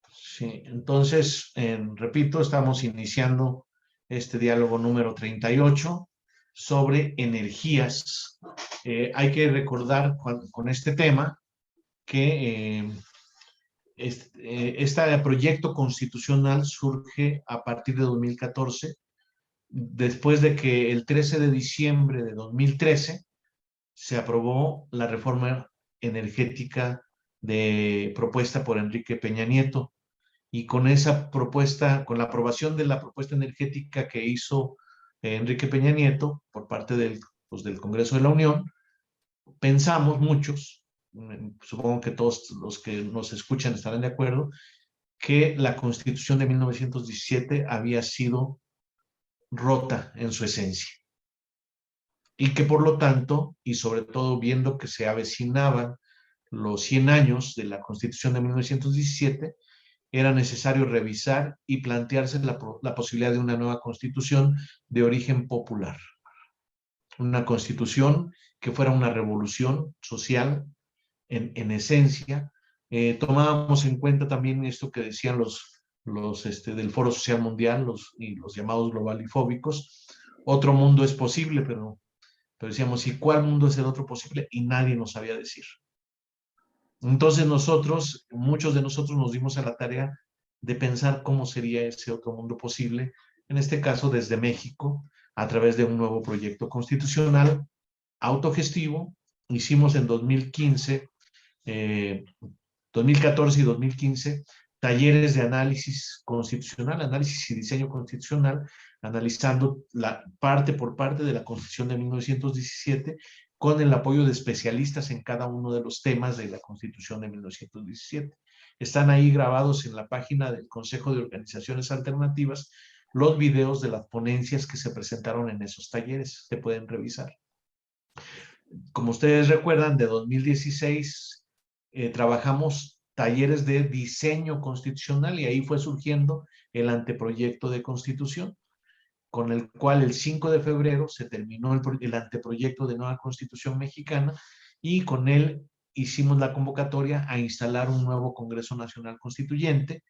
Sí, entonces, repito, estamos iniciando este diálogo número 38 sobre energías. Hay que recordar con este tema que este proyecto constitucional surge a partir de 2014, después de que el 13 de diciembre de 2013 se aprobó la reforma energética propuesta por Enrique Peña Nieto. Y con esa propuesta, con la aprobación de la propuesta energética que hizo Enrique Peña Nieto por parte del Congreso de la Unión, pensamos muchos, supongo que todos los que nos escuchan estarán de acuerdo, que la Constitución de 1917 había sido rota en su esencia. Y que por lo tanto, y sobre todo viendo que se avecinaban los 100 años de la Constitución de 1917, era necesario revisar y plantearse la posibilidad de una nueva constitución de origen popular. Una constitución que fuera una revolución social en esencia. Tomábamos en cuenta también esto que decían los del Foro Social Mundial, los llamados globalifóbicos. Otro mundo es posible, pero decíamos, ¿y cuál mundo es el otro posible? Y nadie nos sabía decir. Entonces muchos de nosotros nos dimos a la tarea de pensar cómo sería ese otro mundo posible, en este caso desde México, a través de un nuevo proyecto constitucional autogestivo. Hicimos en 2015, 2014 y 2015 talleres de análisis constitucional, análisis y diseño constitucional, analizando parte por parte de la Constitución de 1917, con el apoyo de especialistas en cada uno de los temas de la Constitución de 1917. Están ahí grabados en la página del Consejo de Organizaciones Alternativas los videos de las ponencias que se presentaron en esos talleres. Se pueden revisar. Como ustedes recuerdan, de 2016 trabajamos talleres de diseño constitucional y ahí fue surgiendo el anteproyecto de constitución, con el cual el 5 de febrero se terminó el anteproyecto de nueva Constitución mexicana y con él hicimos la convocatoria a instalar un nuevo Congreso Nacional Constituyente.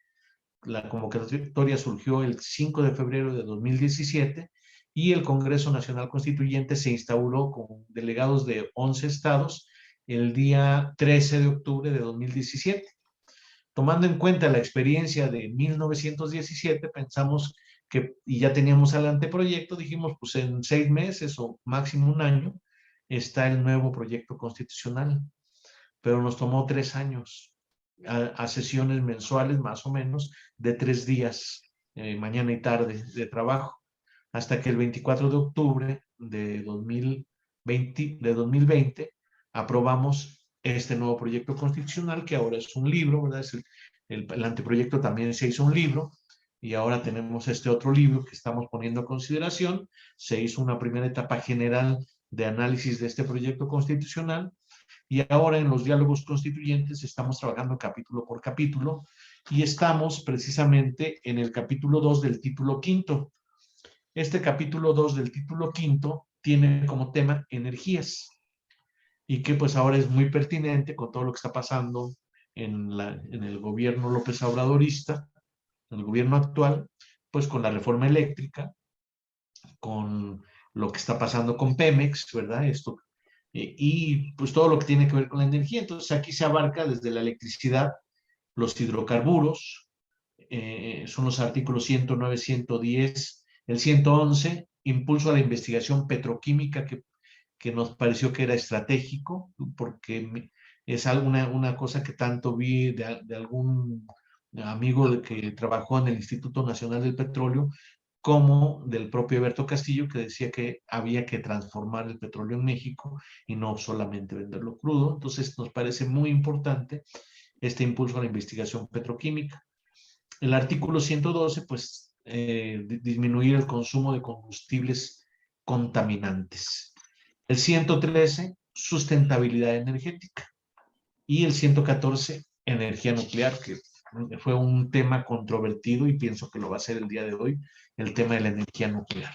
La convocatoria surgió el 5 de febrero de 2017 y el Congreso Nacional Constituyente se instauró con delegados de 11 estados el día 13 de octubre de 2017. Tomando en cuenta la experiencia de 1917, pensamos y ya teníamos el anteproyecto, dijimos, pues en 6 meses o máximo un año está el nuevo proyecto constitucional. Pero nos tomó 3 años, a sesiones mensuales más o menos, de 3 días, mañana y tarde de trabajo, hasta que el 24 de octubre de 2020 aprobamos este nuevo proyecto constitucional, que ahora es un libro, ¿verdad? El anteproyecto también se hizo un libro, y ahora tenemos este otro libro que estamos poniendo a consideración. Se hizo una primera etapa general de análisis de este proyecto constitucional, y ahora en los diálogos constituyentes estamos trabajando capítulo por capítulo, y estamos precisamente en el capítulo 2 del título quinto. Este capítulo 2 del título quinto tiene como tema energías, y que pues ahora es muy pertinente con todo lo que está pasando en el gobierno López Obradorista, en el gobierno actual, pues con la reforma eléctrica, con lo que está pasando con Pemex, ¿verdad? Y pues todo lo que tiene que ver con la energía. Entonces aquí se abarca desde la electricidad, los hidrocarburos, son los artículos 109, 110, el 111, impulso a la investigación petroquímica, que nos pareció que era estratégico, porque es una cosa que tanto vi de algún amigo que trabajó en el Instituto Nacional del Petróleo, como del propio Alberto Castillo, que decía que había que transformar el petróleo en México y no solamente venderlo crudo. Entonces nos parece muy importante este impulso a la investigación petroquímica. El artículo 112, pues, disminuir el consumo de combustibles contaminantes. El 113, sustentabilidad energética. Y el 114, energía nuclear, que fue un tema controvertido y pienso que lo va a ser el día de hoy, el tema de la energía nuclear.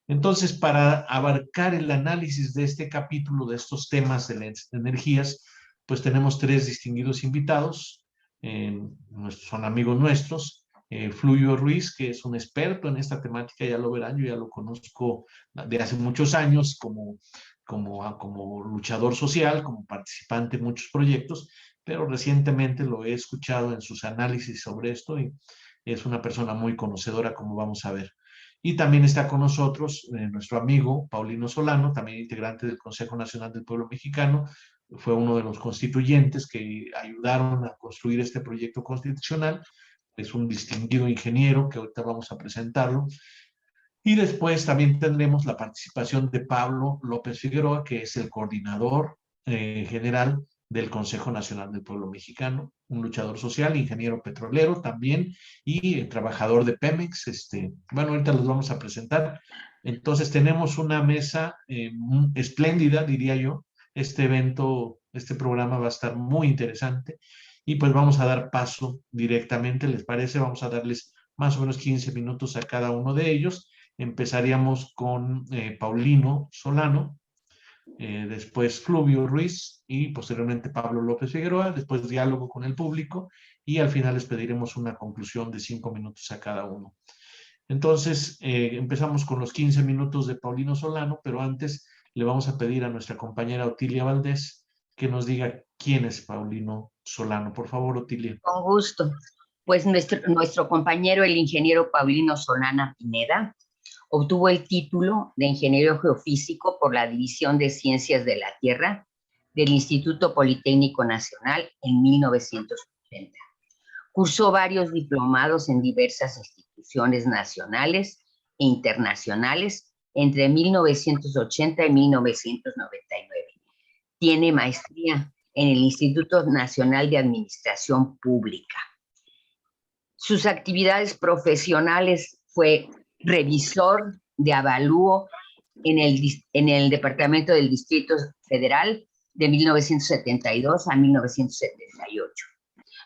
Entonces, para abarcar el análisis de este capítulo, de estos temas de las energías, pues tenemos 3 distinguidos invitados. son amigos nuestros. Fluvio Ruiz, que es un experto en esta temática, ya lo verán, yo ya lo conozco de hace muchos años como luchador social, como participante en muchos proyectos, pero recientemente lo he escuchado en sus análisis sobre esto y es una persona muy conocedora, como vamos a ver. Y también está con nosotros nuestro amigo Paulino Solano, también integrante del Consejo Nacional del Pueblo Mexicano, fue uno de los constituyentes que ayudaron a construir este proyecto constitucional. Es un distinguido ingeniero que ahorita vamos a presentarlo. Y después también tendremos la participación de Pablo López Figueroa, que es el coordinador general del Consejo Nacional del Pueblo Mexicano, un luchador social, ingeniero petrolero también y trabajador de Pemex. Bueno, ahorita los vamos a presentar. Entonces tenemos una mesa espléndida, diría yo. Este evento, este programa va a estar muy interesante y pues vamos a dar paso directamente, ¿les parece? Vamos a darles más o menos 15 minutos a cada uno de ellos. Empezaríamos con Paulino Solano, después Fluvio Ruiz y posteriormente Pablo López Figueroa, después diálogo con el público y al final les pediremos una conclusión de 5 minutos a cada uno. Entonces, empezamos con los 15 minutos de Paulino Solano, pero antes le vamos a pedir a nuestra compañera Otilia Valdés que nos diga quién es Paulino Solano. Por favor, Otilia. Con gusto. Pues nuestro compañero, el ingeniero Paulino Solana Pineda, obtuvo el título de ingeniero geofísico por la División de Ciencias de la Tierra del Instituto Politécnico Nacional en 1980. Cursó varios diplomados en diversas instituciones nacionales e internacionales entre 1980 y 1999. Tiene maestría en el Instituto Nacional de Administración Pública. Sus actividades profesionales fue revisor de avalúo en el Departamento del Distrito Federal de 1972 a 1978.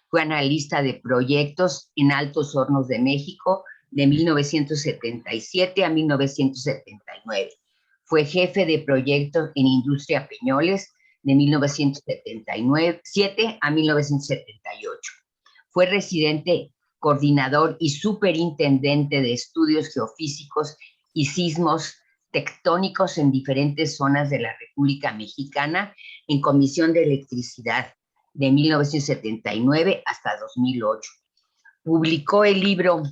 Fue analista de proyectos en Altos Hornos de México de 1977 a 1979. Fue jefe de proyectos en Industria Peñoles de 1977 a 1978. Fue residente, coordinador y superintendente de estudios geofísicos y sismos tectónicos en diferentes zonas de la República Mexicana en Comisión de Electricidad de 1979 hasta 2008. Publicó el libro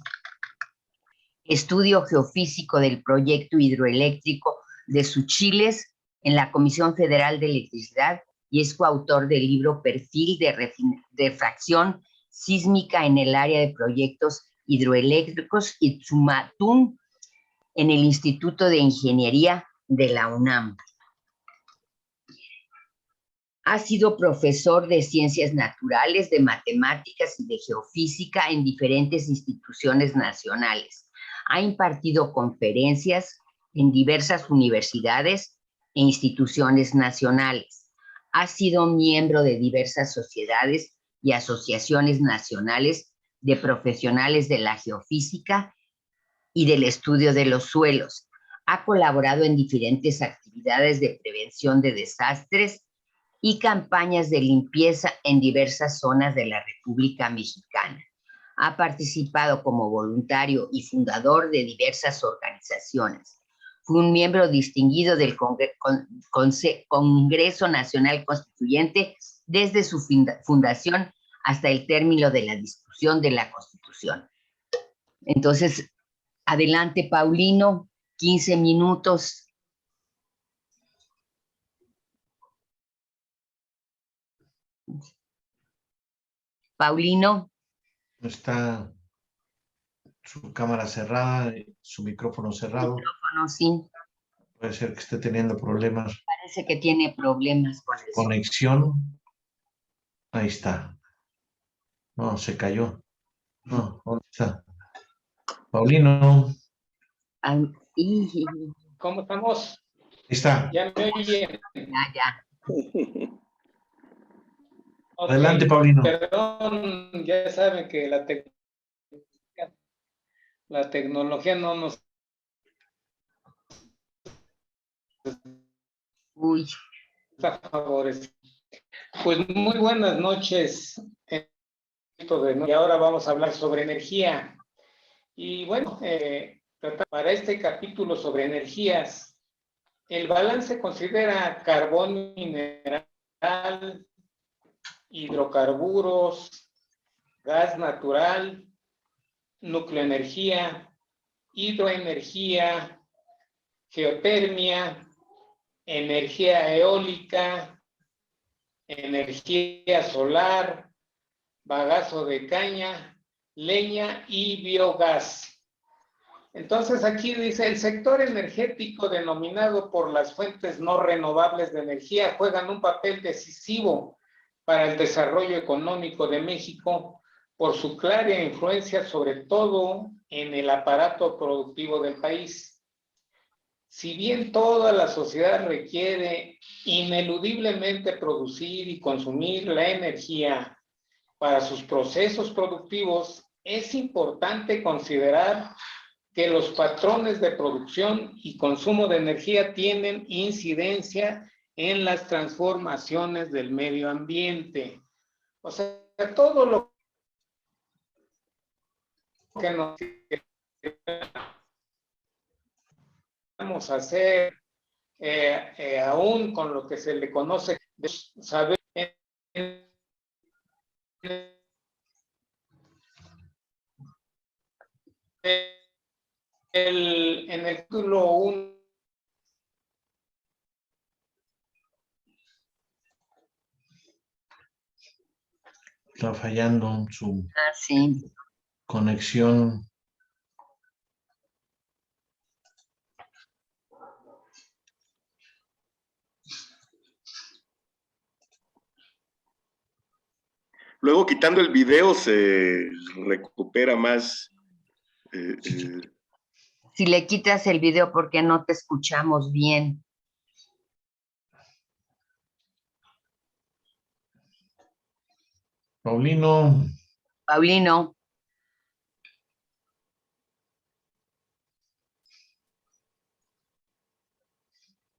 Estudio Geofísico del Proyecto Hidroeléctrico de Suchiles en la Comisión Federal de Electricidad y es coautor del libro Perfil de Refracción Sísmica en el área de proyectos hidroeléctricos Itzumatún en el Instituto de Ingeniería de la UNAM. Ha sido profesor de Ciencias Naturales, de Matemáticas y de Geofísica en diferentes instituciones nacionales. Ha impartido conferencias en diversas universidades e instituciones nacionales. Ha sido miembro de diversas sociedades y asociaciones nacionales de profesionales de la geofísica y del estudio de los suelos. Ha colaborado en diferentes actividades de prevención de desastres y campañas de limpieza en diversas zonas de la República Mexicana. Ha participado como voluntario y fundador de diversas organizaciones. Fue un miembro distinguido del Congreso Nacional Constituyente desde su fundación hasta el término de la discusión de la Constitución. Entonces, adelante, Paulino, 15 minutos. Paulino. Está su cámara cerrada, su micrófono cerrado. Micrófono, sí. Puede ser que esté teniendo problemas. Parece que tiene problemas con el conexión. Ahí está. No, se cayó. No, ¿dónde está? Paulino. ¿Cómo estamos? Ahí está. ¿Ya me oyen? Ya. Okay. Adelante, Paulino. Perdón, ya saben que la tecnología no nos está favoreciendo. Pues muy buenas noches. y ahora vamos a hablar sobre energía. Y bueno, para este capítulo sobre energías, el balance considera carbón mineral, hidrocarburos, gas natural, nucleoenergía, hidroenergía, geotermia, energía eólica, energía solar, bagazo de caña, leña y biogás. Entonces aquí dice, el sector energético denominado por las fuentes no renovables de energía juegan un papel decisivo para el desarrollo económico de México por su clara influencia sobre todo en el aparato productivo del país. Si bien toda la sociedad requiere ineludiblemente producir y consumir la energía para sus procesos productivos, es importante considerar que los patrones de producción y consumo de energía tienen incidencia en las transformaciones del medio ambiente. O sea, todo lo que nos vamos a hacer, aún con lo que se le conoce, saber en el título 1. Está fallando su Sí. conexión. Luego, quitando el video, se recupera más. Si le quitas el video porque no te escuchamos bien. Paulino, Paulino,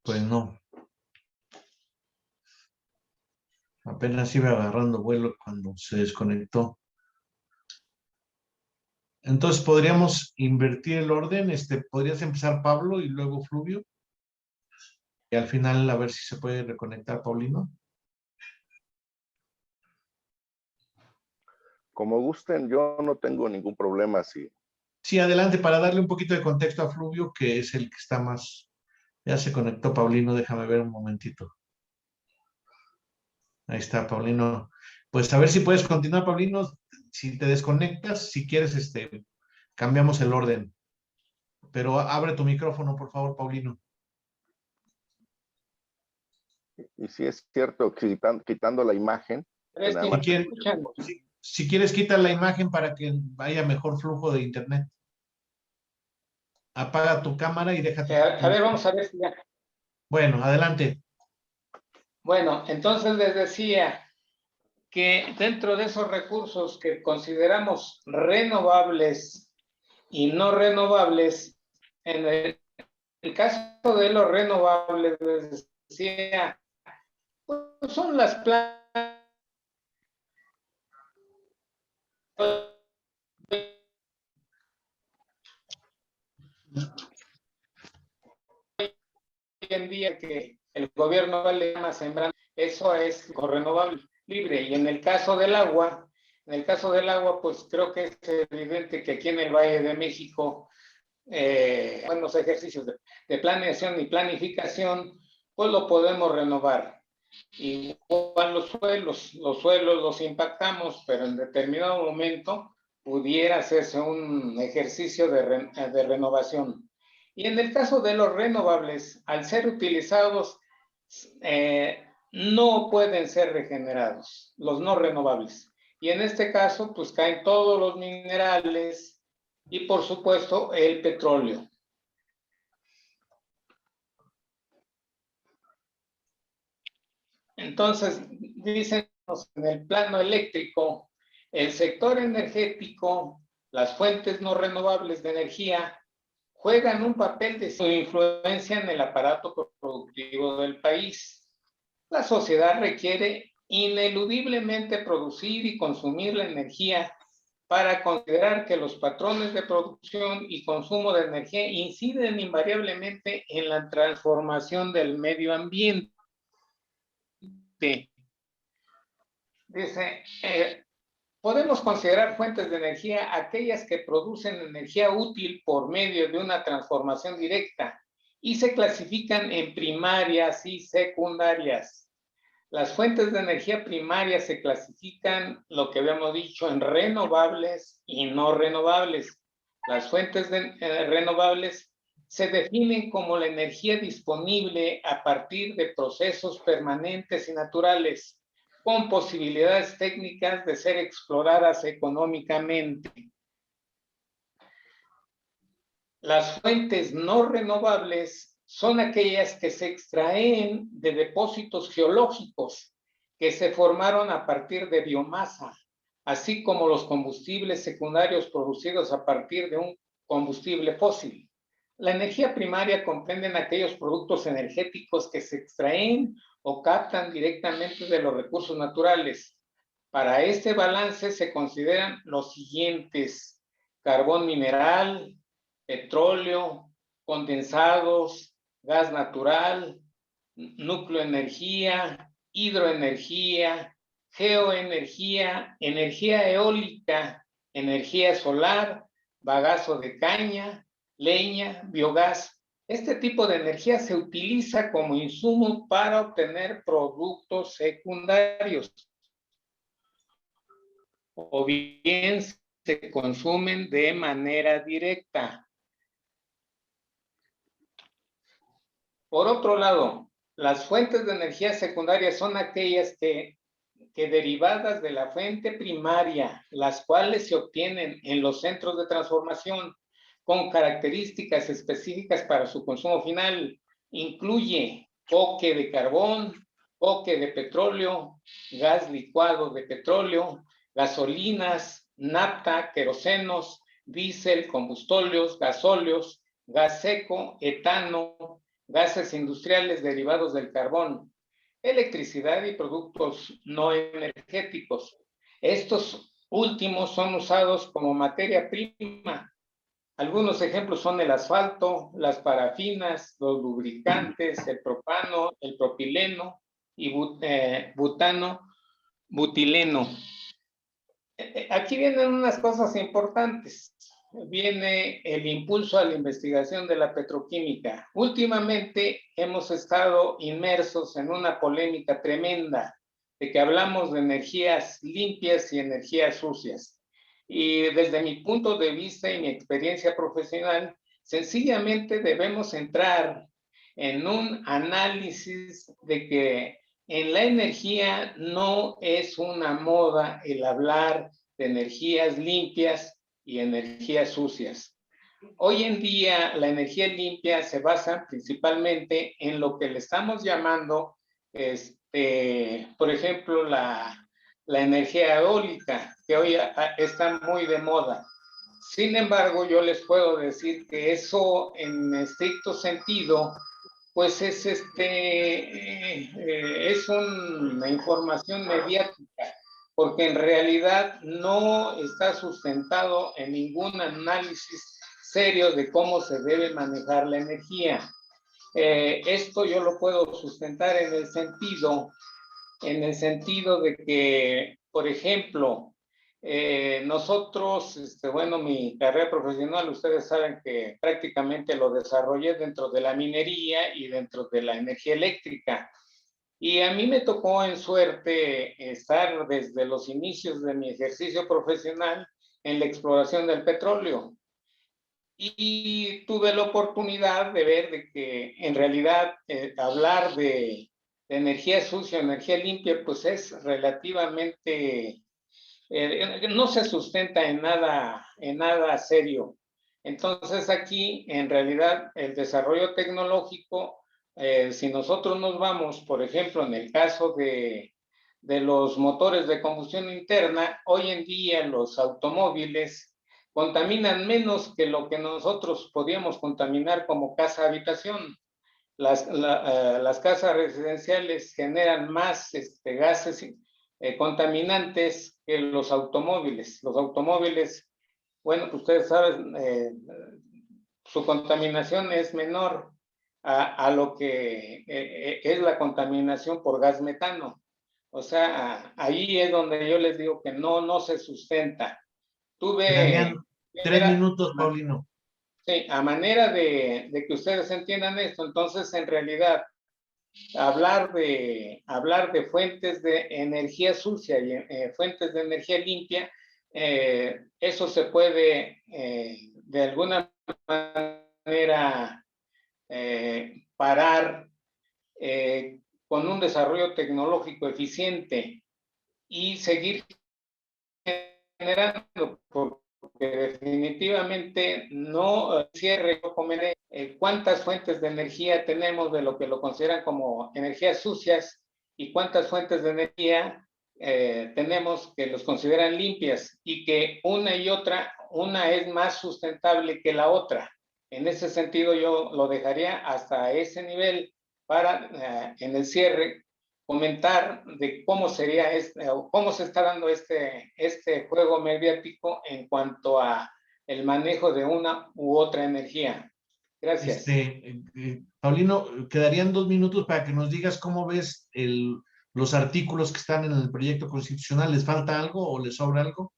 pues no. Apenas iba agarrando vuelo cuando se desconectó. Entonces, podríamos invertir el orden. Podrías empezar Pablo y luego Fluvio. Y al final a ver si se puede reconectar Paulino. Como gusten, yo no tengo ningún problema. Sí, adelante, para darle un poquito de contexto a Fluvio, que es el que está más... Ya se conectó Paulino, déjame ver un momentito. Ahí está, Paulino. Pues a ver si puedes continuar, Paulino. Si te desconectas, si quieres, cambiamos el orden. Pero abre tu micrófono, por favor, Paulino. Y sí es cierto, quitando la imagen. Es que Si quieres, escuchan. si quieres, quita la imagen para que vaya mejor flujo de internet. Apaga tu cámara y déjate. A ver, vamos a ver si ya. Bueno, adelante. Bueno, entonces les decía que dentro de esos recursos que consideramos renovables y no renovables, en el caso de los renovables, les decía, pues son las plantas hoy en día que el gobierno le llama sembrando, eso es renovable, libre. Y en el caso del agua, pues creo que es evidente que aquí en el Valle de México, buenos ejercicios de planeación y planificación, pues lo podemos renovar. Igual los suelos los impactamos, pero en determinado momento pudiera hacerse un ejercicio de renovación. Y en el caso de los renovables, al ser utilizados, no pueden ser regenerados, los no renovables. Y en este caso, pues caen todos los minerales y, por supuesto, el petróleo. Entonces, dicen en el plano eléctrico, el sector energético, las fuentes no renovables de energía, juegan un papel de su influencia en el aparato productivo del país. La sociedad requiere ineludiblemente producir y consumir la energía para considerar que los patrones de producción y consumo de energía inciden invariablemente en la transformación del medio ambiente. Dice, podemos considerar fuentes de energía aquellas que producen energía útil por medio de una transformación directa y se clasifican en primarias y secundarias. Las fuentes de energía primaria se clasifican, lo que habíamos dicho, en renovables y no renovables. Las fuentes renovables se definen como la energía disponible a partir de procesos permanentes y naturales, con posibilidades técnicas de ser exploradas económicamente. Las fuentes no renovables son aquellas que se extraen de depósitos geológicos que se formaron a partir de biomasa, así como los combustibles secundarios producidos a partir de un combustible fósil. La energía primaria comprende aquellos productos energéticos que se extraen o captan directamente de los recursos naturales. Para este balance se consideran los siguientes: carbón mineral, petróleo, condensados, gas natural, nucleoenergía, hidroenergía, geoenergía, energía eólica, energía solar, bagazo de caña, leña, biogás. Este tipo de energía se utiliza como insumo para obtener productos secundarios, o bien se consumen de manera directa. Por otro lado, las fuentes de energía secundaria son aquellas que derivadas de la fuente primaria, las cuales se obtienen en los centros de transformación con características específicas para su consumo final. Incluye coque de carbón, coque de petróleo, gas licuado de petróleo, gasolinas, nafta, querosenos, diésel, combustóleos, gasóleos, gas seco, etano, gases industriales derivados del carbón, electricidad y productos no energéticos. Estos últimos son usados como materia prima. Algunos ejemplos son el asfalto, las parafinas, los lubricantes, el propano, el propileno y butano, butileno. Aquí vienen unas cosas importantes. Viene el impulso a la investigación de la petroquímica. Últimamente hemos estado inmersos en una polémica tremenda de que hablamos de energías limpias y energías sucias. Y desde mi punto de vista y mi experiencia profesional, sencillamente debemos entrar en un análisis de que en la energía no es una moda el hablar de energías limpias y energías sucias. Hoy en día la energía limpia se basa principalmente en lo que le estamos llamando, por ejemplo, la energía eólica, que hoy está muy de moda. Sin embargo, yo les puedo decir que eso en estricto sentido, pues es una información mediática, porque en realidad no está sustentado en ningún análisis serio de cómo se debe manejar la energía. Esto yo lo puedo sustentar en el sentido de que, por ejemplo, nosotros, bueno, mi carrera profesional, ustedes saben que prácticamente lo desarrollé dentro de la minería y dentro de la energía eléctrica. Y a mí me tocó en suerte estar desde los inicios de mi ejercicio profesional en la exploración del petróleo. Y tuve la oportunidad de ver de que en realidad hablar de energía sucia, energía limpia, pues es relativamente, no se sustenta en nada serio. Entonces aquí en realidad el desarrollo tecnológico, si nosotros nos vamos, por ejemplo, en el caso de los motores de combustión interna, hoy en día los automóviles contaminan menos que lo que nosotros podíamos contaminar como casa-habitación. las casas residenciales generan más gases contaminantes que los automóviles. Los automóviles, bueno, pues ustedes saben, su contaminación es menor a lo que es la contaminación por gas metano. O sea, ahí es donde yo les digo que no se sustenta. Quedarían 3 minutos, Paulino. Sí, a manera de que ustedes entiendan esto, entonces en realidad hablar de fuentes de energía sucia y fuentes de energía limpia, eso se puede de alguna manera parar con un desarrollo tecnológico eficiente y seguir generando, porque definitivamente no cierre cuántas fuentes de energía tenemos de lo que lo consideran como energías sucias y cuántas fuentes de energía tenemos que los consideran limpias, y que una y otra, una es más sustentable que la otra. En ese sentido yo lo dejaría hasta ese nivel para en el cierre comentar de cómo sería cómo se está dando este juego mediático en cuanto a el manejo de una u otra energía. Gracias. Paulino, quedarían 2 minutos para que nos digas cómo ves los artículos que están en el proyecto constitucional. ¿Les falta algo o les sobra algo?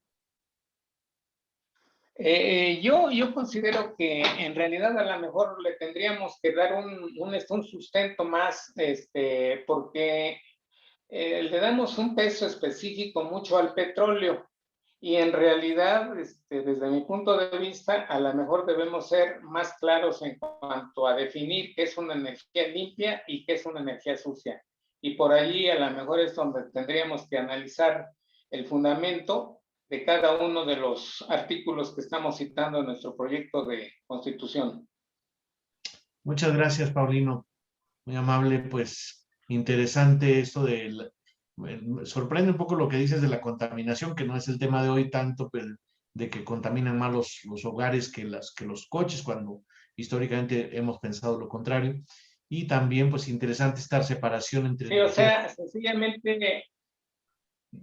Yo considero que en realidad a lo mejor le tendríamos que dar un sustento más, porque le damos un peso específico mucho al petróleo, y en realidad, desde mi punto de vista, a lo mejor debemos ser más claros en cuanto a definir qué es una energía limpia y qué es una energía sucia. Y por allí a lo mejor es donde tendríamos que analizar el fundamento de cada uno de los artículos que estamos citando en nuestro proyecto de constitución. Muchas gracias, Paulino. Muy amable, pues interesante esto me sorprende un poco lo que dices de la contaminación, que no es el tema de hoy tanto, pero de que contaminan más los hogares que los coches, cuando históricamente hemos pensado lo contrario. Y también, pues interesante esta separación entre... Sí, o sea, sencillamente...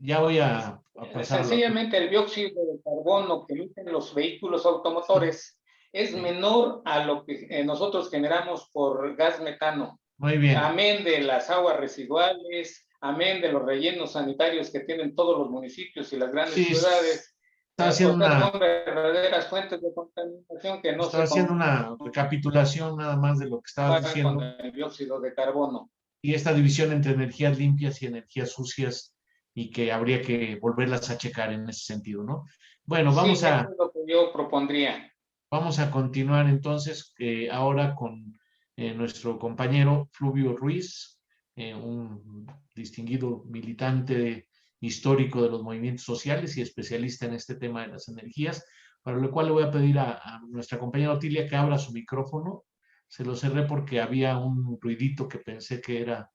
Ya voy a pasar. Sencillamente el dióxido de carbono que emiten los vehículos automotores es menor a lo que nosotros generamos por gas metano. Muy bien. Amén de las aguas residuales, amén de los rellenos sanitarios que tienen todos los municipios y las grandes ciudades. Está haciendo son verdaderas fuentes de contaminación que no Estaba haciendo una recapitulación nada más de lo que estabas diciendo. Con el dióxido de carbono. Y esta división entre energías limpias y energías sucias, y que habría que volverlas a checar en ese sentido, ¿no? Bueno, vamos sí, eso es lo que yo propondría. Vamos a continuar entonces ahora con nuestro compañero Fluvio Ruiz, un distinguido militante histórico de los movimientos sociales y especialista en este tema de las energías, para lo cual le voy a pedir a nuestra compañera Otilia que abra su micrófono. Se lo cerré porque había un ruidito que pensé que era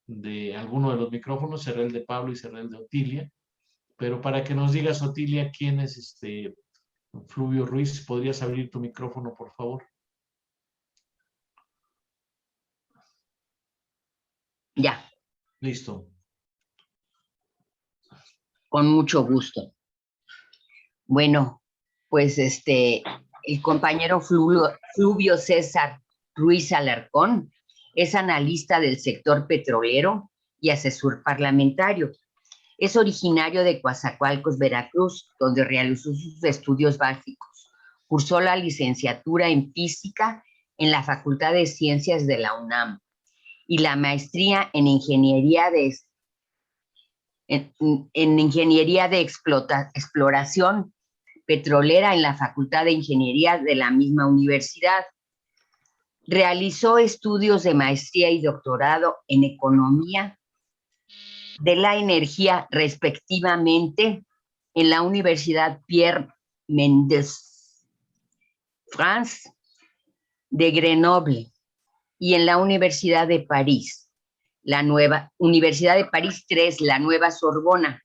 de alguno de los micrófonos, cerré el de Pablo y cerré el de Otilia, pero para que nos digas, Otilia, quién es Fluvio Ruiz, ¿podrías abrir tu micrófono, por favor? Ya. Listo. Con mucho gusto. Bueno, pues el compañero Fluvio César Ruiz Alarcón es analista del sector petrolero y asesor parlamentario. Es originario de Coatzacoalcos, Veracruz, donde realizó sus estudios básicos. Cursó la licenciatura en física en la Facultad de Ciencias de la UNAM y la maestría en ingeniería de exploración petrolera en la Facultad de Ingeniería de la misma universidad. Realizó estudios de maestría y doctorado en economía de la energía, respectivamente, en la Universidad Pierre Mendès France de Grenoble y en la Universidad de París, la nueva Universidad de París 3, la Nueva Sorbona,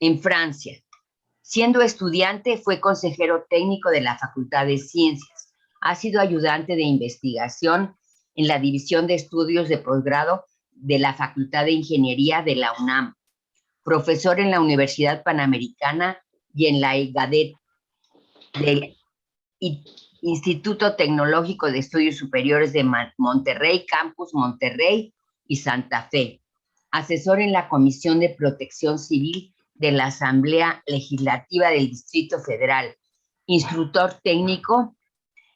en Francia. Siendo estudiante, fue consejero técnico de la Facultad de Ciencias. Ha sido ayudante de investigación en la División de Estudios de Posgrado de la Facultad de Ingeniería de la UNAM, profesor en la Universidad Panamericana y en la IGADET del Instituto Tecnológico de Estudios Superiores de Monterrey, Campus Monterrey y Santa Fe, asesor en la Comisión de Protección Civil de la Asamblea Legislativa del Distrito Federal, instructor técnico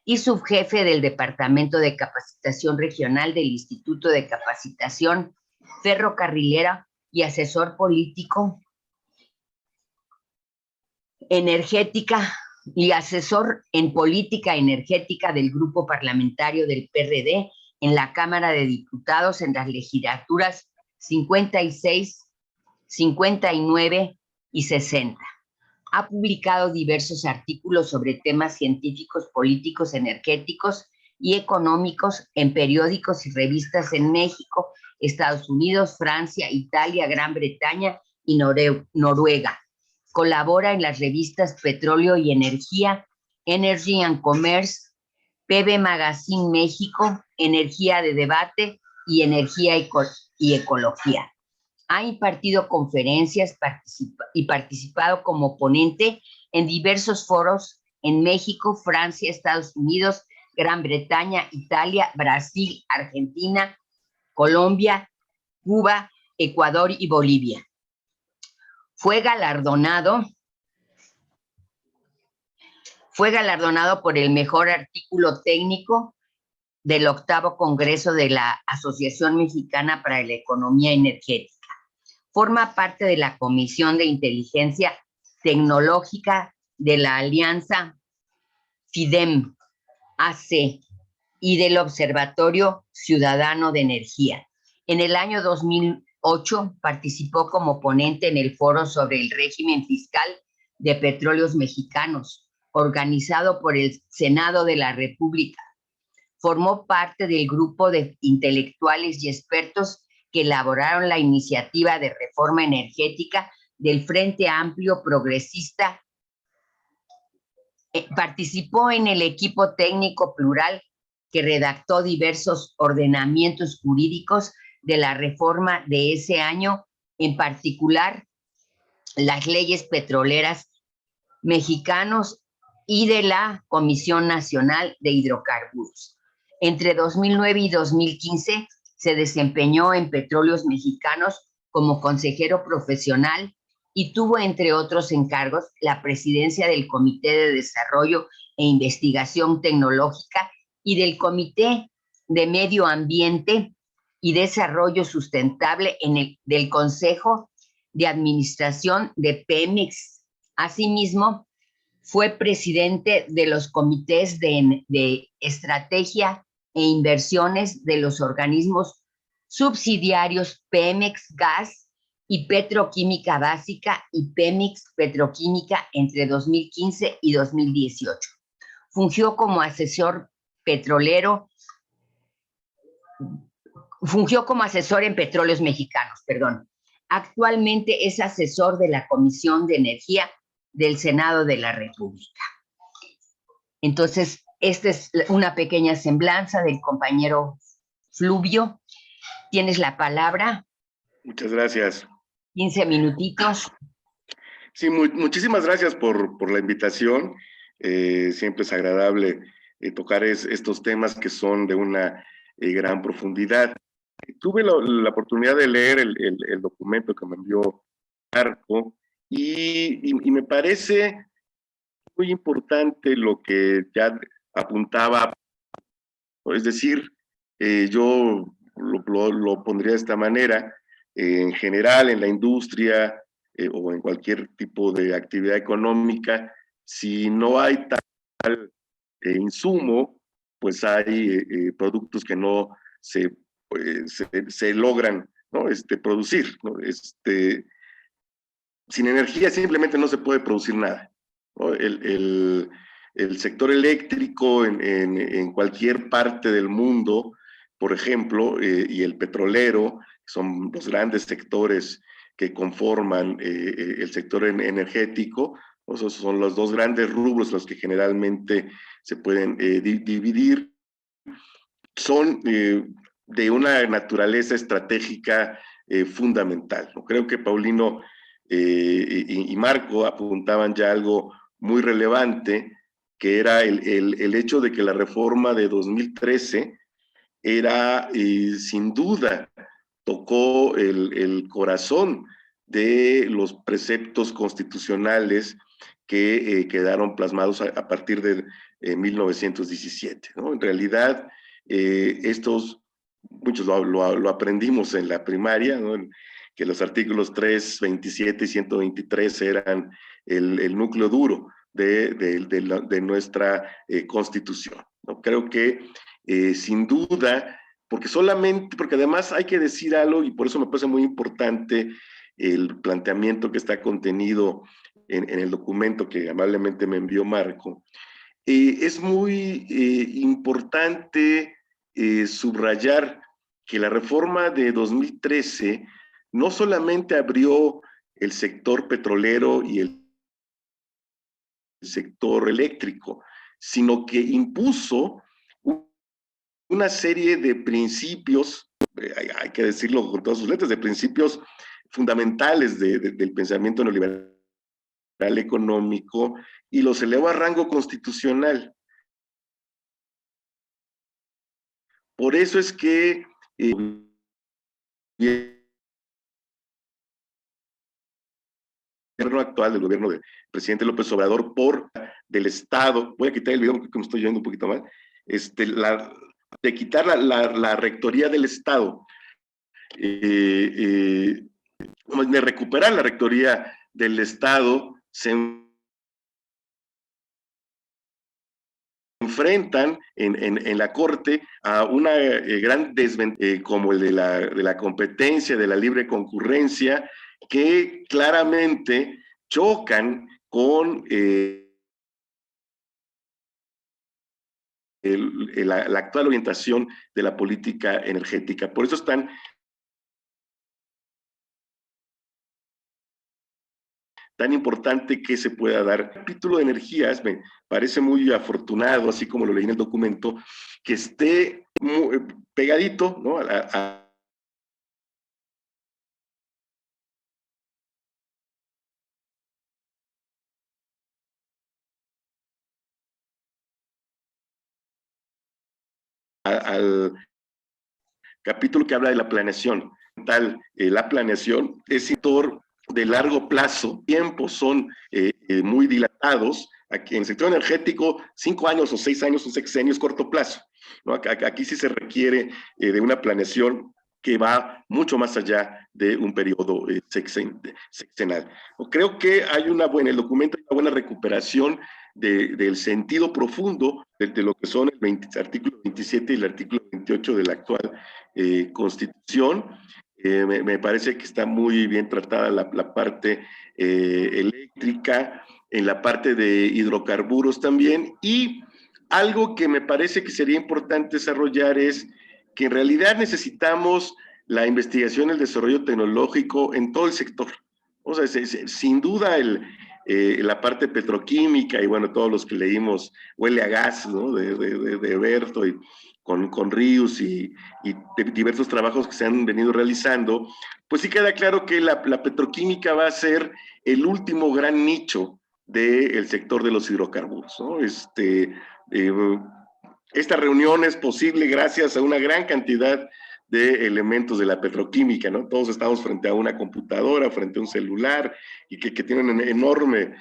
y subjefe del Departamento de Capacitación Regional del Instituto de Capacitación Ferrocarrilera y asesor político energética y asesor en política energética del grupo parlamentario del PRD en la Cámara de Diputados en las legislaturas 56, 59 y 60. Ha publicado diversos artículos sobre temas científicos, políticos, energéticos y económicos en periódicos y revistas en México, Estados Unidos, Francia, Italia, Gran Bretaña y Noruega. Colabora en las revistas Petróleo y Energía, Energy and Commerce, PB Magazine México, Energía de Debate y Energía y Ecología. Ha impartido conferencias y participado como ponente en diversos foros en México, Francia, Estados Unidos, Gran Bretaña, Italia, Brasil, Argentina, Colombia, Cuba, Ecuador y Bolivia. Fue galardonado por el mejor artículo técnico del 8º Congreso de la Asociación Mexicana para la Economía Energética. Forma parte de la Comisión de Inteligencia Tecnológica de la Alianza FIDEM-AC y del Observatorio Ciudadano de Energía. En el año 2008 participó como ponente en el foro sobre el régimen fiscal de petróleos mexicanos, organizado por el Senado de la República. Formó parte del grupo de intelectuales y expertos que elaboraron la iniciativa de reforma energética del Frente Amplio Progresista. Participó en el equipo técnico plural que redactó diversos ordenamientos jurídicos de la reforma de ese año, en particular las leyes petroleras mexicanos y de la Comisión Nacional de Hidrocarburos. Entre 2009 y 2015 se desempeñó en Petróleos Mexicanos como consejero profesional y tuvo, entre otros encargos, la presidencia del Comité de Desarrollo e Investigación Tecnológica y del Comité de Medio Ambiente y Desarrollo Sustentable del Consejo de Administración de Pemex. Asimismo, fue presidente de los comités de estrategia e inversiones de los organismos subsidiarios Pemex Gas y Petroquímica Básica y Pemex Petroquímica entre 2015 y 2018. Fungió como asesor en Petróleos Mexicanos, perdón. Actualmente es asesor de la Comisión de Energía del Senado de la República. Entonces, esta es una pequeña semblanza del compañero Fluvio. Tienes la palabra. Muchas gracias. 15 minutitos. Sí, muchísimas gracias por la invitación. Siempre es agradable tocar estos temas que son de una gran profundidad. Tuve la oportunidad de leer el documento que me envió Marco y me parece muy importante lo que ya apuntaba. Es decir, yo lo pondría de esta manera. En general, en la industria o en cualquier tipo de actividad económica, si no hay tal insumo, pues hay productos que no se logran, ¿no? Producir, ¿no? Sin energía simplemente no se puede producir nada, ¿no? El sector eléctrico en cualquier parte del mundo, por ejemplo, y el petrolero, son los grandes sectores que conforman el sector energético. Esos son los dos grandes rubros los que generalmente se pueden dividir. son de una naturaleza estratégica fundamental, ¿no? Creo que Paulino y Marco apuntaban ya algo muy relevante, que era el hecho de que la reforma de 2013 era, sin duda, tocó el corazón de los preceptos constitucionales que quedaron plasmados a partir de 1917, ¿no? En realidad, muchos lo aprendimos en la primaria, ¿no? Que los artículos 3, 27 y 123 eran el núcleo duro de nuestra Constitución, ¿no? Creo que sin duda, porque además hay que decir algo, y por eso me parece muy importante el planteamiento que está contenido en el documento que amablemente me envió Marco. Es muy importante subrayar que la reforma de 2013 no solamente abrió el sector petrolero y el sector eléctrico, sino que impuso una serie de principios, hay que decirlo con todas sus letras, de principios fundamentales del pensamiento neoliberal económico, y los elevó a rango constitucional. Por eso es que el gobierno actual, del gobierno del presidente López Obrador, del Estado, voy a quitar el video porque me estoy yendo un poquito mal, de quitar la rectoría del Estado, de recuperar la rectoría del Estado, se enfrentan en la Corte a una gran desventaja, como el de la competencia, de la libre concurrencia, que claramente chocan con la actual orientación de la política energética. Por eso están tan importante que se pueda dar. El capítulo de energías me parece muy afortunado, así como lo leí en el documento, que esté muy pegadito, ¿no? Al capítulo que habla de la planeación. La planeación es sector de largo plazo, tiempos son muy dilatados. Aquí en el sector energético, 5 años o 6 años, un sexenio es corto plazo, ¿no? Aquí sí se requiere de una planeación que va mucho más allá de un periodo sexenal. Creo que hay el documento hay una buena recuperación del sentido profundo de lo que son el artículo 27 y el artículo 28 de la actual Constitución. Me parece que está muy bien tratada la parte eléctrica, en la parte de hidrocarburos también, y algo que me parece que sería importante desarrollar es que en realidad necesitamos la investigación y el desarrollo tecnológico en todo el sector. O sea, sin duda la parte petroquímica, y bueno, todos los que leímos Huele a Gas, ¿no? de Berto, y con Ríos y diversos trabajos que se han venido realizando, pues sí queda claro que la petroquímica va a ser el último gran nicho del sector de los hidrocarburos, ¿no? Esta reunión es posible gracias a una gran cantidad de elementos de la petroquímica, ¿no? Todos estamos frente a una computadora, frente a un celular, y que tienen una enorme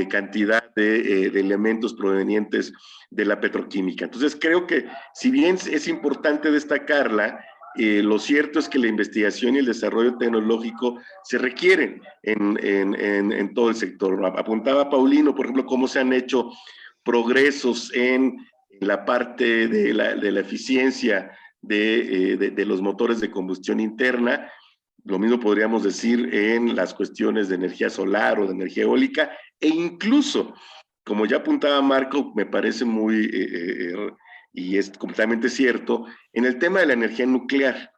cantidad de elementos provenientes de la petroquímica. Entonces creo que, si bien es importante destacarla, lo cierto es que la investigación y el desarrollo tecnológico se requieren en todo el sector. Apuntaba Paulino, por ejemplo, cómo se han hecho progresos en la parte de la eficiencia de los motores de combustión interna. Lo mismo podríamos decir en las cuestiones de energía solar o de energía eólica, e incluso, como ya apuntaba Marco, me parece muy, y es completamente cierto, en el tema de la energía nuclear.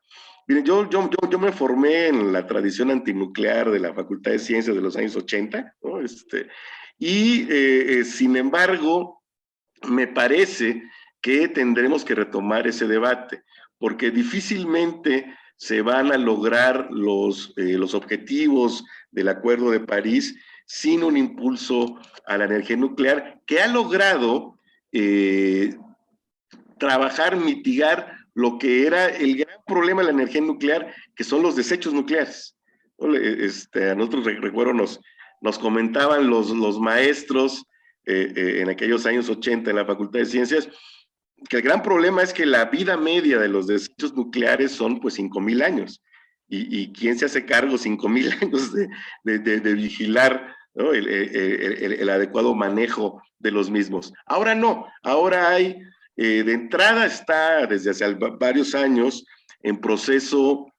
Miren, yo me formé en la tradición antinuclear de la Facultad de Ciencias de los años 80, ¿no? Sin embargo, me parece que tendremos que retomar ese debate, porque difícilmente se van a lograr los objetivos del Acuerdo de París sin un impulso a la energía nuclear, que ha logrado trabajar, mitigar lo que era el gran problema de la energía nuclear, que son los desechos nucleares. A nosotros, recuerdo, nos comentaban los maestros en aquellos años 80 en la Facultad de Ciencias, que el gran problema es que la vida media de los desechos nucleares son pues 5,000 años. ¿Y quién se hace cargo 5,000 años de vigilar, ¿no? el adecuado manejo de los mismos? Ahora no, ahora hay, de entrada está desde hace varios años en proceso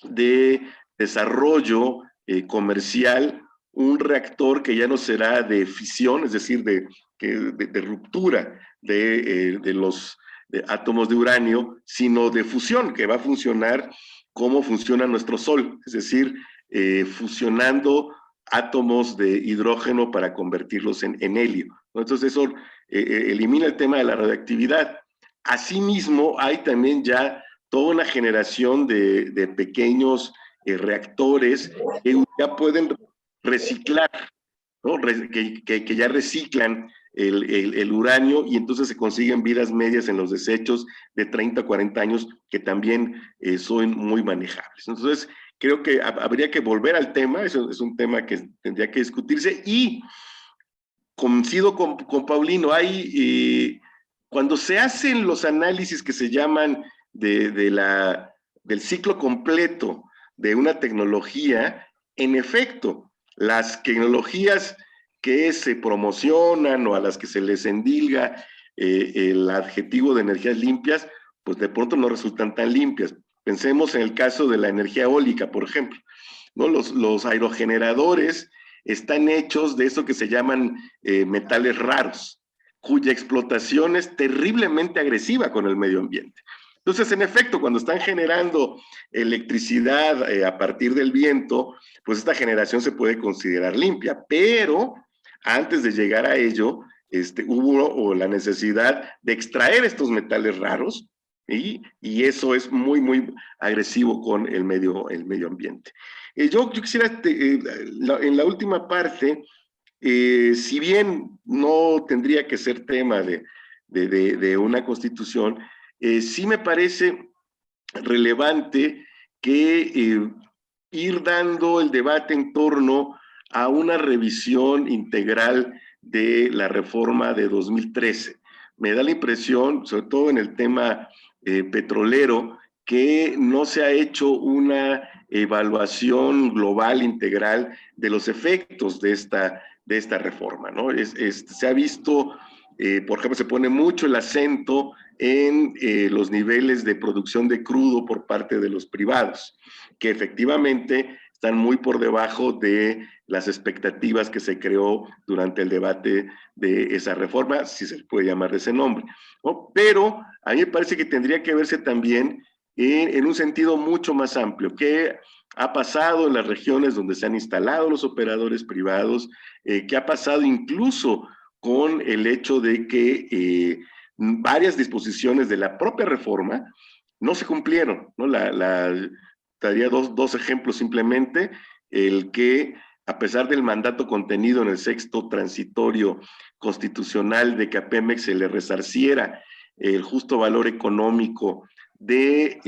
de desarrollo comercial un reactor que ya no será de fisión, es decir, de ruptura de los átomos de uranio, sino de fusión, que va a funcionar como funciona nuestro Sol, es decir, fusionando átomos de hidrógeno para convertirlos en helio. Entonces eso elimina el tema de la radioactividad. Asimismo, hay también ya toda una generación de pequeños reactores que ya pueden reciclar, ¿no? Que ya reciclan el uranio y entonces se consiguen vidas medias en los desechos de 30 a 40 años que también son muy manejables. Entonces, creo que habría que volver al tema, eso es un tema que tendría que discutirse y coincido con Paulino, cuando se hacen los análisis que se llaman del ciclo completo de una tecnología, en efecto, las tecnologías que se promocionan o a las que se les endilga el adjetivo de energías limpias, pues de pronto no resultan tan limpias. Pensemos en el caso de la energía eólica, por ejemplo, ¿no? Los aerogeneradores están hechos de eso que se llaman metales raros, cuya explotación es terriblemente agresiva con el medio ambiente. Entonces, en efecto, cuando están generando electricidad a partir del viento, pues esta generación se puede considerar limpia, pero antes de llegar a ello, hubo la necesidad de extraer estos metales raros, y eso es muy, muy agresivo con el medio ambiente. Yo quisiera, en la última parte, si bien no tendría que ser tema de una constitución, sí me parece relevante que ir dando el debate en torno a una revisión integral de la reforma de 2013. Me da la impresión, sobre todo en el tema petrolero, que no se ha hecho una evaluación global integral de los efectos de esta reforma, ¿no? Se ha visto, por ejemplo, se pone mucho el acento en los niveles de producción de crudo por parte de los privados, que efectivamente están muy por debajo de las expectativas que se creó durante el debate de esa reforma, si se puede llamar de ese nombre, ¿no? Pero a mí me parece que tendría que verse también en un sentido mucho más amplio. ¿Qué ha pasado en las regiones donde se han instalado los operadores privados? ¿Qué ha pasado incluso con el hecho de que varias disposiciones de la propia reforma no se cumplieron, ¿no? Daría dos ejemplos simplemente. El que, a pesar del mandato contenido en el sexto transitorio constitucional de que a Pemex se le resarciera el justo valor económico de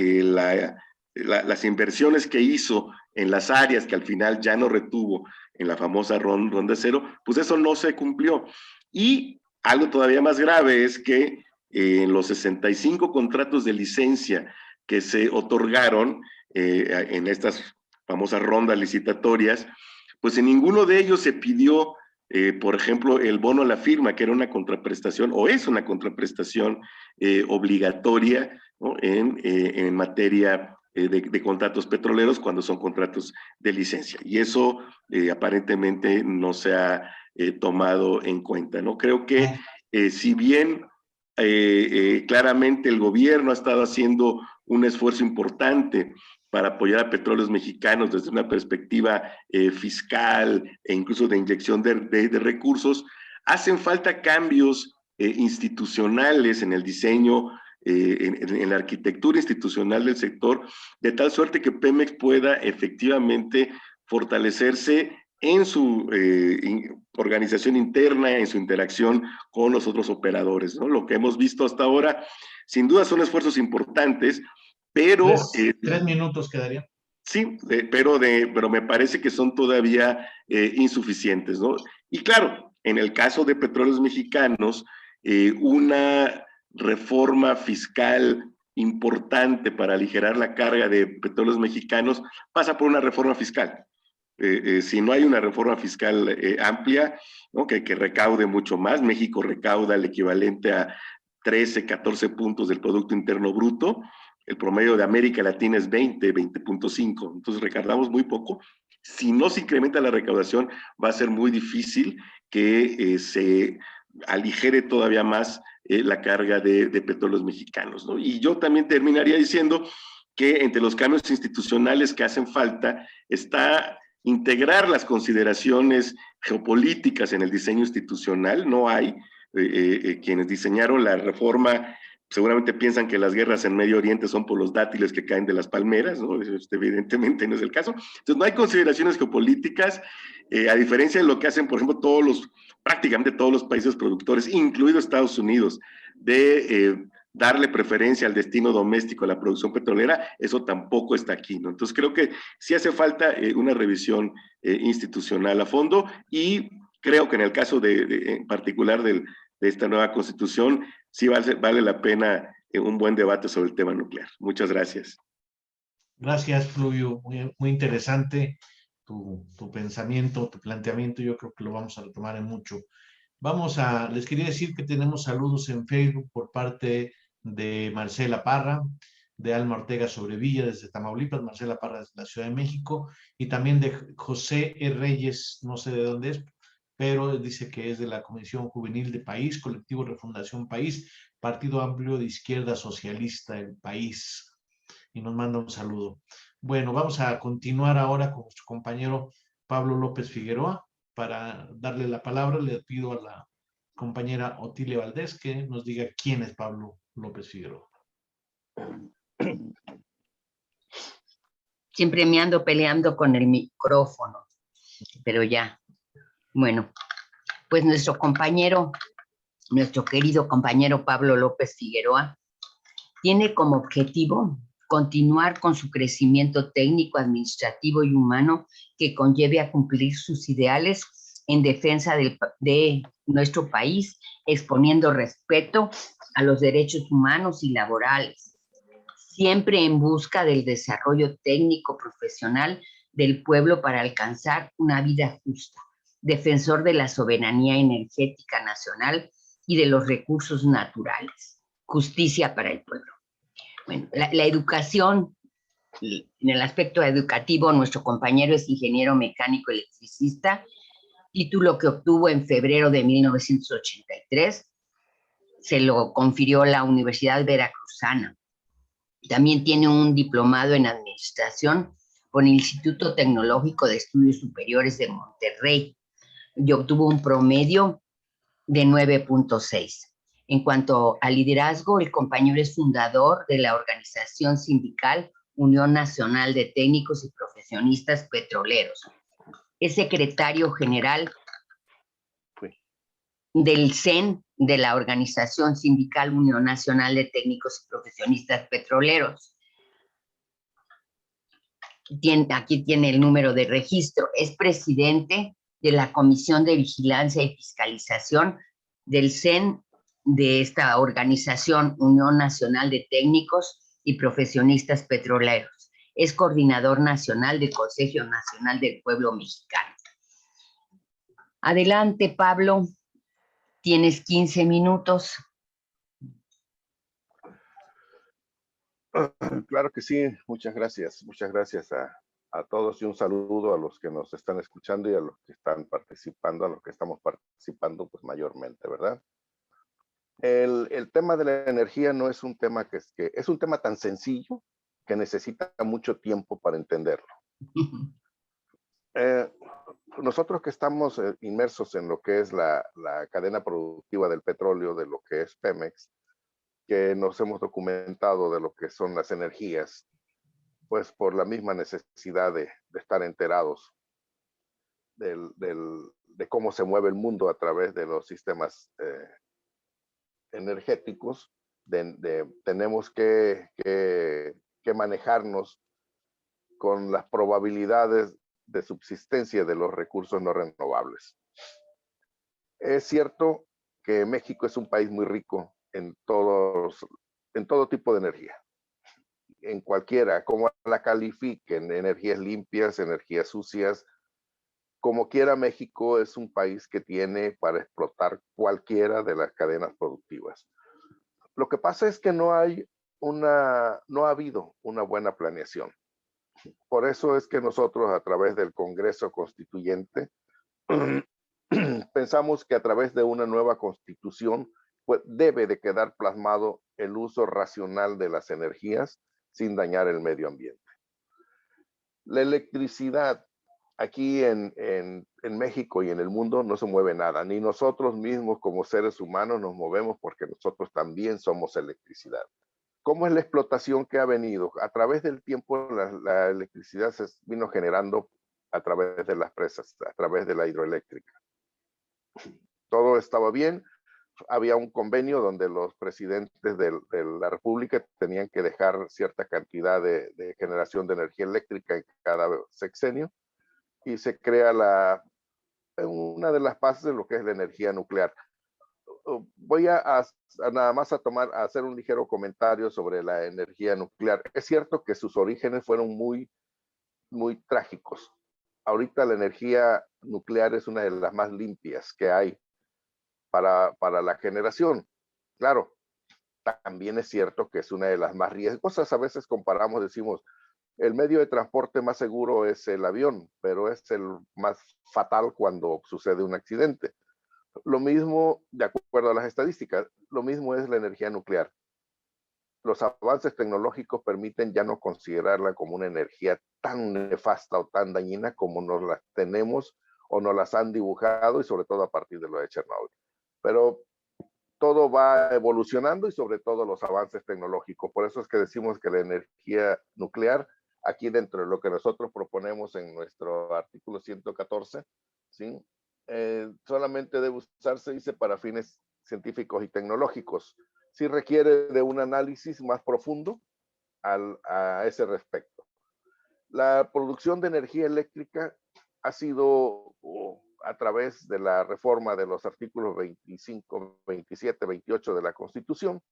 las inversiones que hizo en las áreas que al final ya no retuvo en la famosa ronda cero, pues eso no se cumplió. Y algo todavía más grave es que en los 65 contratos de licencia que se otorgaron en estas famosas rondas licitatorias, pues en ninguno de ellos se pidió, por ejemplo, el bono a la firma, que era una contraprestación, o es una contraprestación obligatoria, ¿no? en materia de contratos petroleros cuando son contratos de licencia. Y eso aparentemente no se ha tomado en cuenta, ¿no? Creo que si bien claramente el gobierno ha estado haciendo un esfuerzo importante para apoyar a Petróleos Mexicanos desde una perspectiva fiscal e incluso de inyección de recursos, hacen falta cambios institucionales en el diseño, en la arquitectura institucional del sector, de tal suerte que Pemex pueda efectivamente fortalecerse en su organización interna, en su interacción con los otros operadores, ¿no? Lo que hemos visto hasta ahora, sin duda son esfuerzos importantes, pero... 3 minutos quedaría. Sí, pero me parece que son todavía insuficientes, ¿no? Y claro, en el caso de Petróleos Mexicanos, una reforma fiscal importante para aligerar la carga de Petróleos Mexicanos pasa por una reforma fiscal. Si no hay una reforma fiscal amplia, ¿no? que recaude mucho más, México recauda el equivalente a 13, 14 puntos del Producto Interno Bruto, el promedio de América Latina es 20.5, entonces recaudamos muy poco. Si no se incrementa la recaudación, va a ser muy difícil que se aligere todavía más la carga de Petróleos Mexicanos, ¿no? Y yo también terminaría diciendo que entre los cambios institucionales que hacen falta está integrar las consideraciones geopolíticas en el diseño institucional. No hay quienes diseñaron la reforma seguramente piensan que las guerras en Medio Oriente son por los dátiles que caen de las palmeras, ¿no? Evidentemente no es el caso. Entonces no hay consideraciones geopolíticas, a diferencia de lo que hacen, por ejemplo, prácticamente todos los países productores, incluido Estados Unidos, de darle preferencia al destino doméstico a la producción petrolera, eso tampoco está aquí, ¿no? Entonces creo que sí hace falta una revisión institucional a fondo, y creo que en el caso en particular de esta nueva constitución, sí vale la pena un buen debate sobre el tema nuclear. Muchas gracias. Gracias, Fluvio. Muy interesante tu pensamiento, tu planteamiento. Yo creo que lo vamos a retomar en mucho. Les quería decir que tenemos saludos en Facebook por parte de Marcela Parra, de Alma Ortega Sobrevilla desde Tamaulipas, Marcela Parra desde la Ciudad de México, y también de José E. Reyes, no sé de dónde es, pero dice que es de la Comisión Juvenil de País, Colectivo Refundación País, Partido Amplio de Izquierda Socialista del País, y nos manda un saludo. Bueno, vamos a continuar ahora con nuestro compañero Pablo López Figueroa. Para darle la palabra, le pido a la compañera Otilia Valdés que nos diga quién es Pablo López Figueroa. Siempre me ando peleando con el micrófono, pero ya. Bueno, pues nuestro querido compañero Pablo López Figueroa tiene como objetivo continuar con su crecimiento técnico, administrativo y humano que conlleve a cumplir sus ideales en defensa de nuestro país, exponiendo respeto a los derechos humanos y laborales, siempre en busca del desarrollo técnico profesional del pueblo para alcanzar una vida justa, defensor de la soberanía energética nacional y de los recursos naturales, justicia para el pueblo. Bueno, la educación, en el aspecto educativo, nuestro compañero es ingeniero mecánico electricista, título que obtuvo en febrero de 1983, se lo confirió la Universidad Veracruzana. También tiene un diplomado en administración por el Instituto Tecnológico de Estudios Superiores de Monterrey y obtuvo un promedio de 9.6. En cuanto al liderazgo, el compañero es fundador de la organización sindical Unión Nacional de Técnicos y Profesionistas Petroleros. Es secretario general del CEN, de la Organización Sindical Unión Nacional de Técnicos y Profesionistas Petroleros. Aquí tiene el número de registro. Es presidente de la Comisión de Vigilancia y Fiscalización del CEN, de esta organización Unión Nacional de Técnicos y Profesionistas Petroleros. Es coordinador nacional del Consejo Nacional del Pueblo Mexicano. Adelante, Pablo. Tienes 15 minutos. Claro que sí, muchas gracias. Muchas gracias a todos y un saludo a los que nos están escuchando y a los que están participando, a los que estamos participando pues mayormente, ¿verdad? El tema de la energía no es un tema que es un tema tan sencillo que necesita mucho tiempo para entenderlo. nosotros que estamos inmersos en lo que es la cadena productiva del petróleo, de lo que es Pemex, que nos hemos documentado de lo que son las energías, pues por la misma necesidad de estar enterados de cómo se mueve el mundo a través de los sistemas energéticos, tenemos que manejarnos con las probabilidades de subsistencia de los recursos no renovables. Es cierto que México es un país muy rico en todo tipo de energía, en cualquiera, como la califiquen, energías limpias, energías sucias, como quiera. México es un país que tiene para explotar cualquiera de las cadenas productivas. Lo que pasa es que no ha habido una buena planeación. Por eso es que nosotros, a través del Congreso Constituyente, pensamos que a través de una nueva constitución, pues debe de quedar plasmado el uso racional de las energías sin dañar el medio ambiente. La electricidad aquí en México y en el mundo no se mueve nada, ni nosotros mismos como seres humanos nos movemos, porque nosotros también somos electricidad. ¿Cómo es la explotación que ha venido? A través del tiempo la electricidad se vino generando a través de las presas, a través de la hidroeléctrica. Todo estaba bien. Había un convenio donde los presidentes de la República tenían que dejar cierta cantidad de generación de energía eléctrica en cada sexenio, y se crea una de las bases de lo que es la energía nuclear. Voy a nada más a hacer un ligero comentario sobre la energía nuclear. Es cierto que sus orígenes fueron muy, muy trágicos. Ahorita la energía nuclear es una de las más limpias que hay para la generación. Claro, también es cierto que es una de las más riesgosas. A veces comparamos, decimos, el medio de transporte más seguro es el avión, pero es el más fatal cuando sucede un accidente. Lo mismo, de acuerdo a las estadísticas, lo mismo es la energía nuclear. Los avances tecnológicos permiten ya no considerarla como una energía tan nefasta o tan dañina como nos las tenemos o nos las han dibujado, y sobre todo a partir de lo de Chernobyl. Pero todo va evolucionando, y sobre todo los avances tecnológicos. Por eso es que decimos que la energía nuclear, aquí dentro de lo que nosotros proponemos en nuestro artículo 114, ¿sí? Solamente debe usarse, dice, para fines científicos y tecnológicos. Sí requiere de un análisis más profundo a ese respecto. La producción de energía eléctrica ha sido a través de la reforma de los artículos 25, 27, 28 de la Constitución.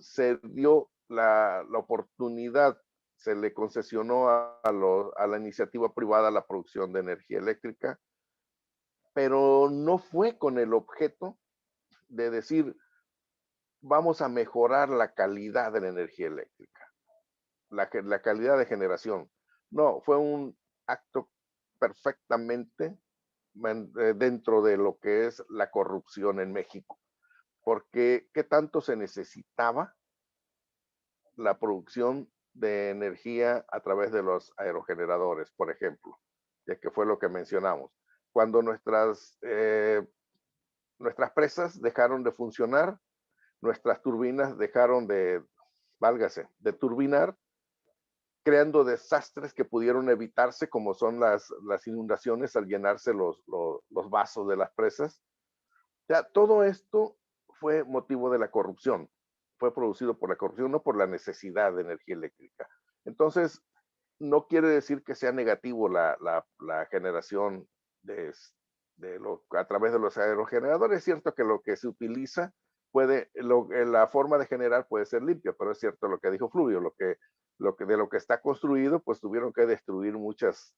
Se dio la oportunidad, se le concesionó a la iniciativa privada la producción de energía eléctrica, pero no fue con el objeto de decir, vamos a mejorar la calidad de la energía eléctrica, la calidad de generación. No, fue un acto perfectamente dentro de lo que es la corrupción en México, porque ¿qué tanto se necesitaba la producción de energía a través de los aerogeneradores, por ejemplo? Ya que fue lo que mencionamos. Cuando nuestras presas dejaron de funcionar, nuestras turbinas dejaron de turbinar, creando desastres que pudieron evitarse, como son las inundaciones al llenarse los vasos de las presas. Ya, todo esto fue motivo de la corrupción, fue producido por la corrupción, no por la necesidad de energía eléctrica. Entonces, no quiere decir que sea negativo la generación a través de los aerogeneradores. Es cierto que lo que se utiliza la forma de generar puede ser limpia, pero es cierto lo que dijo Fluvio, de lo que está construido, pues tuvieron que destruir muchas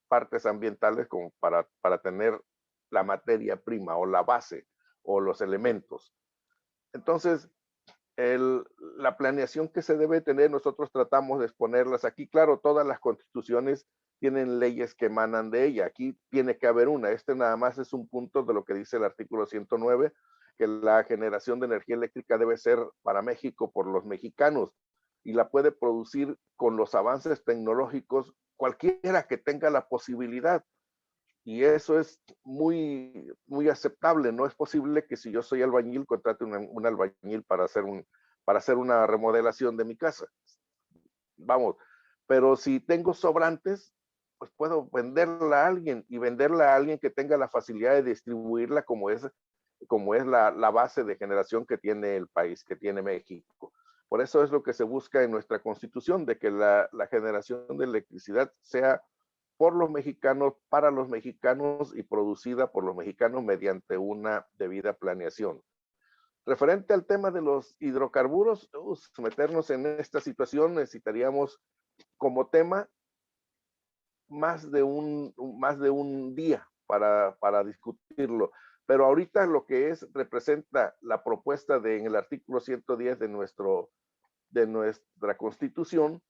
partes ambientales como para tener la materia prima o la base o los elementos. Entonces, la planeación que se debe tener, nosotros tratamos de exponerlas aquí. Claro, todas las constituciones tienen leyes que emanan de ella. Aquí tiene que haber una. Este nada más es un punto de lo que dice el artículo 109, que la generación de energía eléctrica debe ser para México por los mexicanos, y la puede producir con los avances tecnológicos cualquiera que tenga la posibilidad. Y eso es muy, muy aceptable. No es posible que si yo soy albañil, contrate un albañil para hacer una remodelación de mi casa. Vamos, pero si tengo sobrantes, pues puedo venderla a alguien y venderla a alguien que tenga la facilidad de distribuirla como es la base de generación que tiene el país, que tiene México. Por eso es lo que se busca en nuestra Constitución, de que la generación de electricidad sea por los mexicanos, para los mexicanos y producida por los mexicanos mediante una debida planeación. Referente al tema de los hidrocarburos, meternos en esta situación necesitaríamos como tema más de un día para discutirlo. Pero ahorita lo que representa la propuesta en el artículo 110 de nuestra Constitución,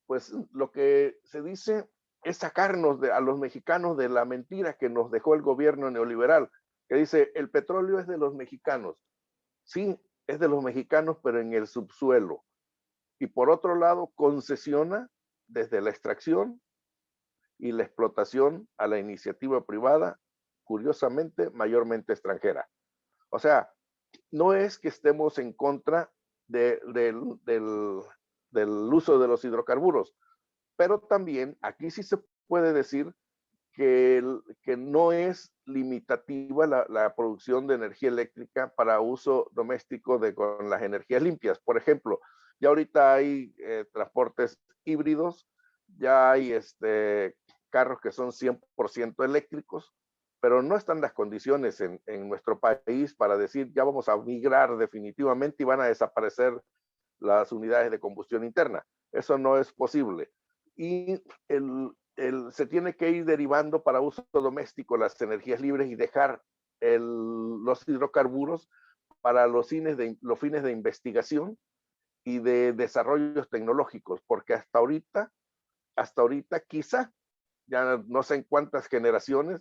pues lo que se dice es sacarnos a los mexicanos de la mentira que nos dejó el gobierno neoliberal, que dice, el petróleo es de los mexicanos. Sí, es de los mexicanos, pero en el subsuelo. Y por otro lado, concesiona desde la extracción y la explotación a la iniciativa privada, curiosamente, mayormente extranjera. O sea, no es que estemos en contra del uso de los hidrocarburos, pero también aquí sí se puede decir que no es limitativa la producción de energía eléctrica para uso doméstico con las energías limpias. Por ejemplo, ya ahorita hay transportes híbridos, ya hay carros que son 100% eléctricos, pero no están las condiciones en nuestro país para decir ya vamos a migrar definitivamente y van a desaparecer las unidades de combustión interna. Eso no es posible. Y se tiene que ir derivando para uso doméstico las energías libres y dejar los hidrocarburos para los fines de investigación y de desarrollos tecnológicos, porque hasta ahorita quizá, ya no sé en cuántas generaciones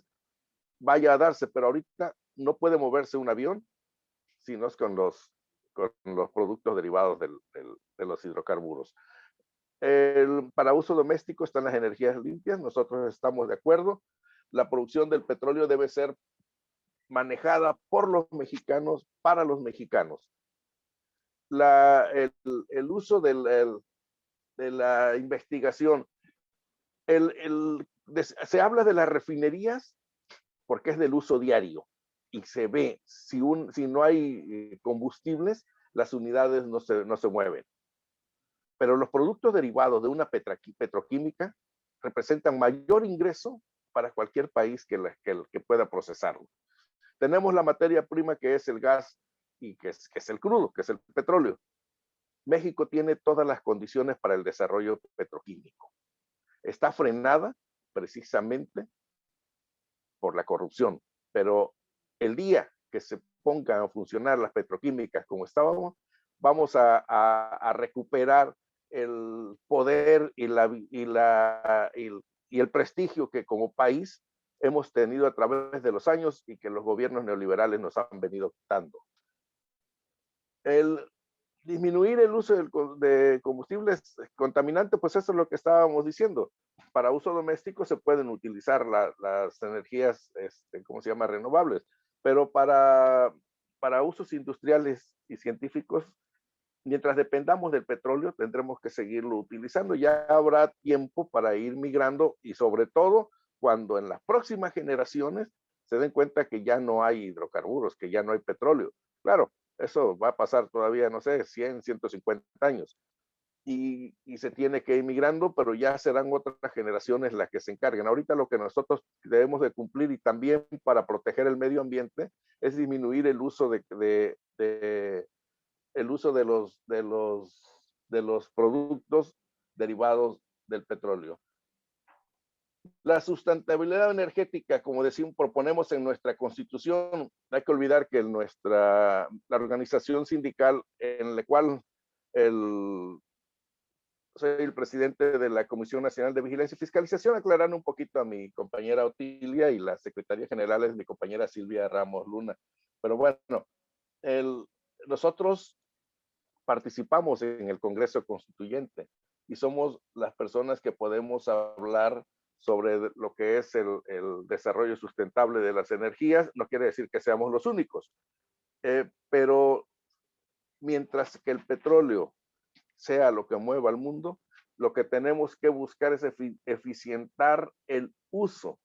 vaya a darse, pero ahorita no puede moverse un avión si no es con los productos derivados de los hidrocarburos. Para uso doméstico están las energías limpias, nosotros estamos de acuerdo. La producción del petróleo debe ser manejada por los mexicanos, para los mexicanos. El uso de la investigación, se habla de las refinerías porque es del uso diario y se ve, si no hay combustibles, las unidades no se mueven. Pero los productos derivados de una petroquímica representan mayor ingreso para cualquier país que pueda procesarlo. Tenemos la materia prima que es el gas y que es el crudo, que es el petróleo. México tiene todas las condiciones para el desarrollo petroquímico. Está frenada precisamente por la corrupción, pero el día que se pongan a funcionar las petroquímicas como estábamos, vamos a recuperar el poder y el prestigio que como país hemos tenido a través de los años y que los gobiernos neoliberales nos han venido dando. El disminuir el uso de combustibles contaminantes, pues eso es lo que estábamos diciendo. Para uso doméstico se pueden utilizar las energías, renovables, pero para usos industriales y científicos, mientras dependamos del petróleo, tendremos que seguirlo utilizando. Ya habrá tiempo para ir migrando y sobre todo cuando en las próximas generaciones se den cuenta que ya no hay hidrocarburos, que ya no hay petróleo. Claro, eso va a pasar todavía, no sé, 100, 150 años. Y se tiene que ir migrando, pero ya serán otras generaciones las que se encarguen. Ahorita lo que nosotros debemos de cumplir y también para proteger el medio ambiente es disminuir el uso de los productos derivados del petróleo. La sustentabilidad energética, como decimos, proponemos en nuestra Constitución, no hay que olvidar que la organización sindical en la cual soy el presidente de la Comisión Nacional de Vigilancia y Fiscalización, aclarando un poquito a mi compañera Otilia y la secretaria general es mi compañera Silvia Ramos Luna. Pero bueno, nosotros participamos en el Congreso Constituyente y somos las personas que podemos hablar sobre lo que es el desarrollo sustentable de las energías. No quiere decir que seamos los únicos, pero mientras que el petróleo sea lo que mueva al mundo, lo que tenemos que buscar es eficientar el uso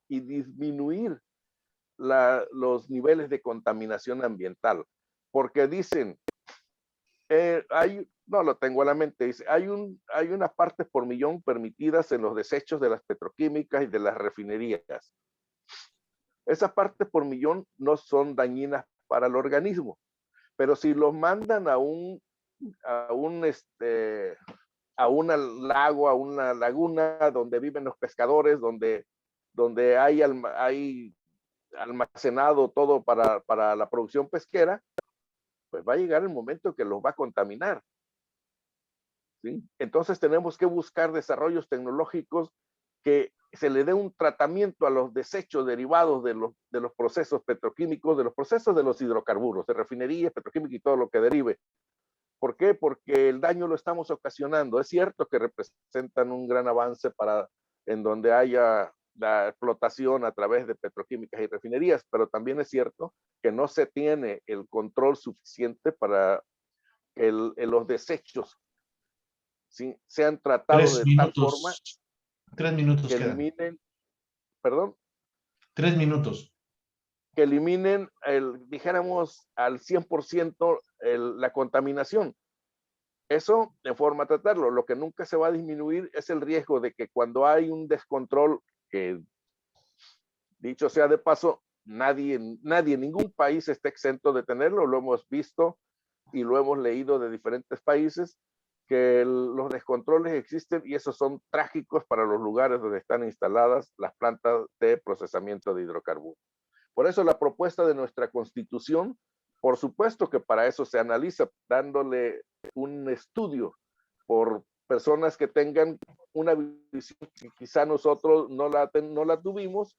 y disminuir los niveles de contaminación ambiental. Porque dicen, no lo tengo a la mente, dice, hay unas partes por millón permitidas en los desechos de las petroquímicas y de las refinerías. Esas partes por millón no son dañinas para el organismo, pero si los mandan a un lago, a una laguna donde viven los pescadores, donde hay almacenado todo para la producción pesquera, pues va a llegar el momento que los va a contaminar, ¿sí? Entonces tenemos que buscar desarrollos tecnológicos que se le dé un tratamiento a los desechos derivados de los procesos petroquímicos, de los procesos de los hidrocarburos, de refinerías, petroquímica y todo lo que derive. ¿Por qué? Porque el daño lo estamos ocasionando. Es cierto que representan un gran avance en donde haya la explotación a través de petroquímicas y refinerías, pero también es cierto que no se tiene el control suficiente para que los desechos, ¿sí?, sean tratados de tal forma 3 minutos que quedan. eliminen, perdón, 3 minutos. que eliminen, dijéramos, al 100% la contaminación. Eso en forma de tratarlo. Lo que nunca se va a disminuir es el riesgo de que cuando hay un descontrol, que dicho sea de paso, nadie, ningún país está exento de tenerlo, lo hemos visto y lo hemos leído de diferentes países, que los descontroles existen y esos son trágicos para los lugares donde están instaladas las plantas de procesamiento de hidrocarburos. Por eso la propuesta de nuestra Constitución, por supuesto que para eso se analiza, dándole un estudio por personas que tengan una visión que quizá nosotros no la tuvimos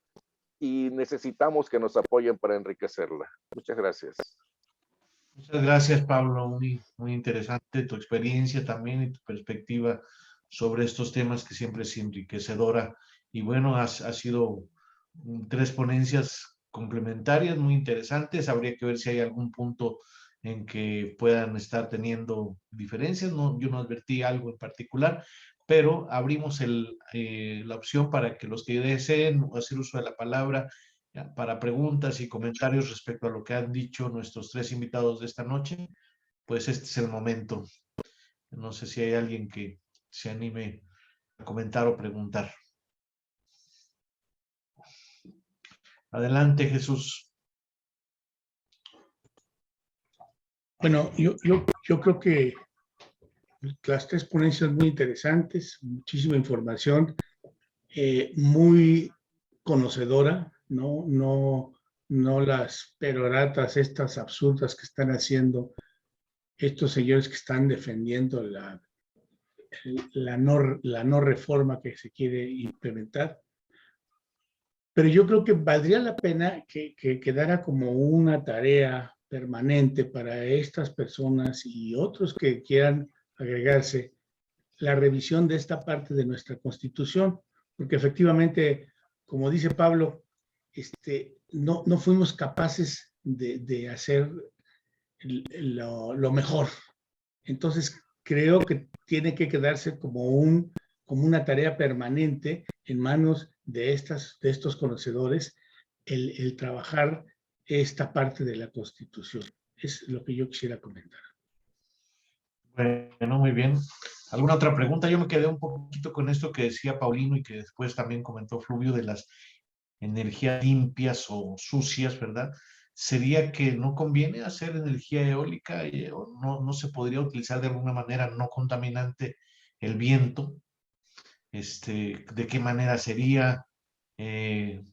y necesitamos que nos apoyen para enriquecerla. Muchas gracias. Muchas gracias, Pablo. Muy, muy interesante tu experiencia también y tu perspectiva sobre estos temas, que siempre es enriquecedora. Y bueno, ha sido 3 ponencias complementarias muy interesantes. Habría que ver si hay algún punto en que puedan estar teniendo diferencias. No, yo no advertí algo en particular, pero abrimos la opción para que los que deseen hacer uso de la palabra para preguntas y comentarios respecto a lo que han dicho nuestros 3 invitados de esta noche, pues este es el momento. No sé si hay alguien que se anime a comentar o preguntar. Adelante, Jesús. Bueno, yo creo que las 3 ponencias muy interesantes, muchísima información, muy conocedora, no las peroratas estas absurdas que están haciendo estos señores que están defendiendo la no reforma que se quiere implementar. Pero yo creo que valdría la pena que quedara como una tarea permanente para estas personas y otros que quieran agregarse la revisión de esta parte de nuestra Constitución, porque efectivamente, como dice Pablo, no fuimos capaces de hacer lo mejor. Entonces, creo que tiene que quedarse como una tarea permanente en manos de estos conocedores el trabajar esta parte de la Constitución. Es lo que yo quisiera comentar. Bueno, muy bien. ¿Alguna otra pregunta? Yo me quedé un poquito con esto que decía Paulino y que después también comentó Fluvio de las energías limpias o sucias, ¿verdad? ¿Sería que no conviene hacer energía eólica o no se podría utilizar de alguna manera no contaminante el viento? ¿De qué manera sería? Y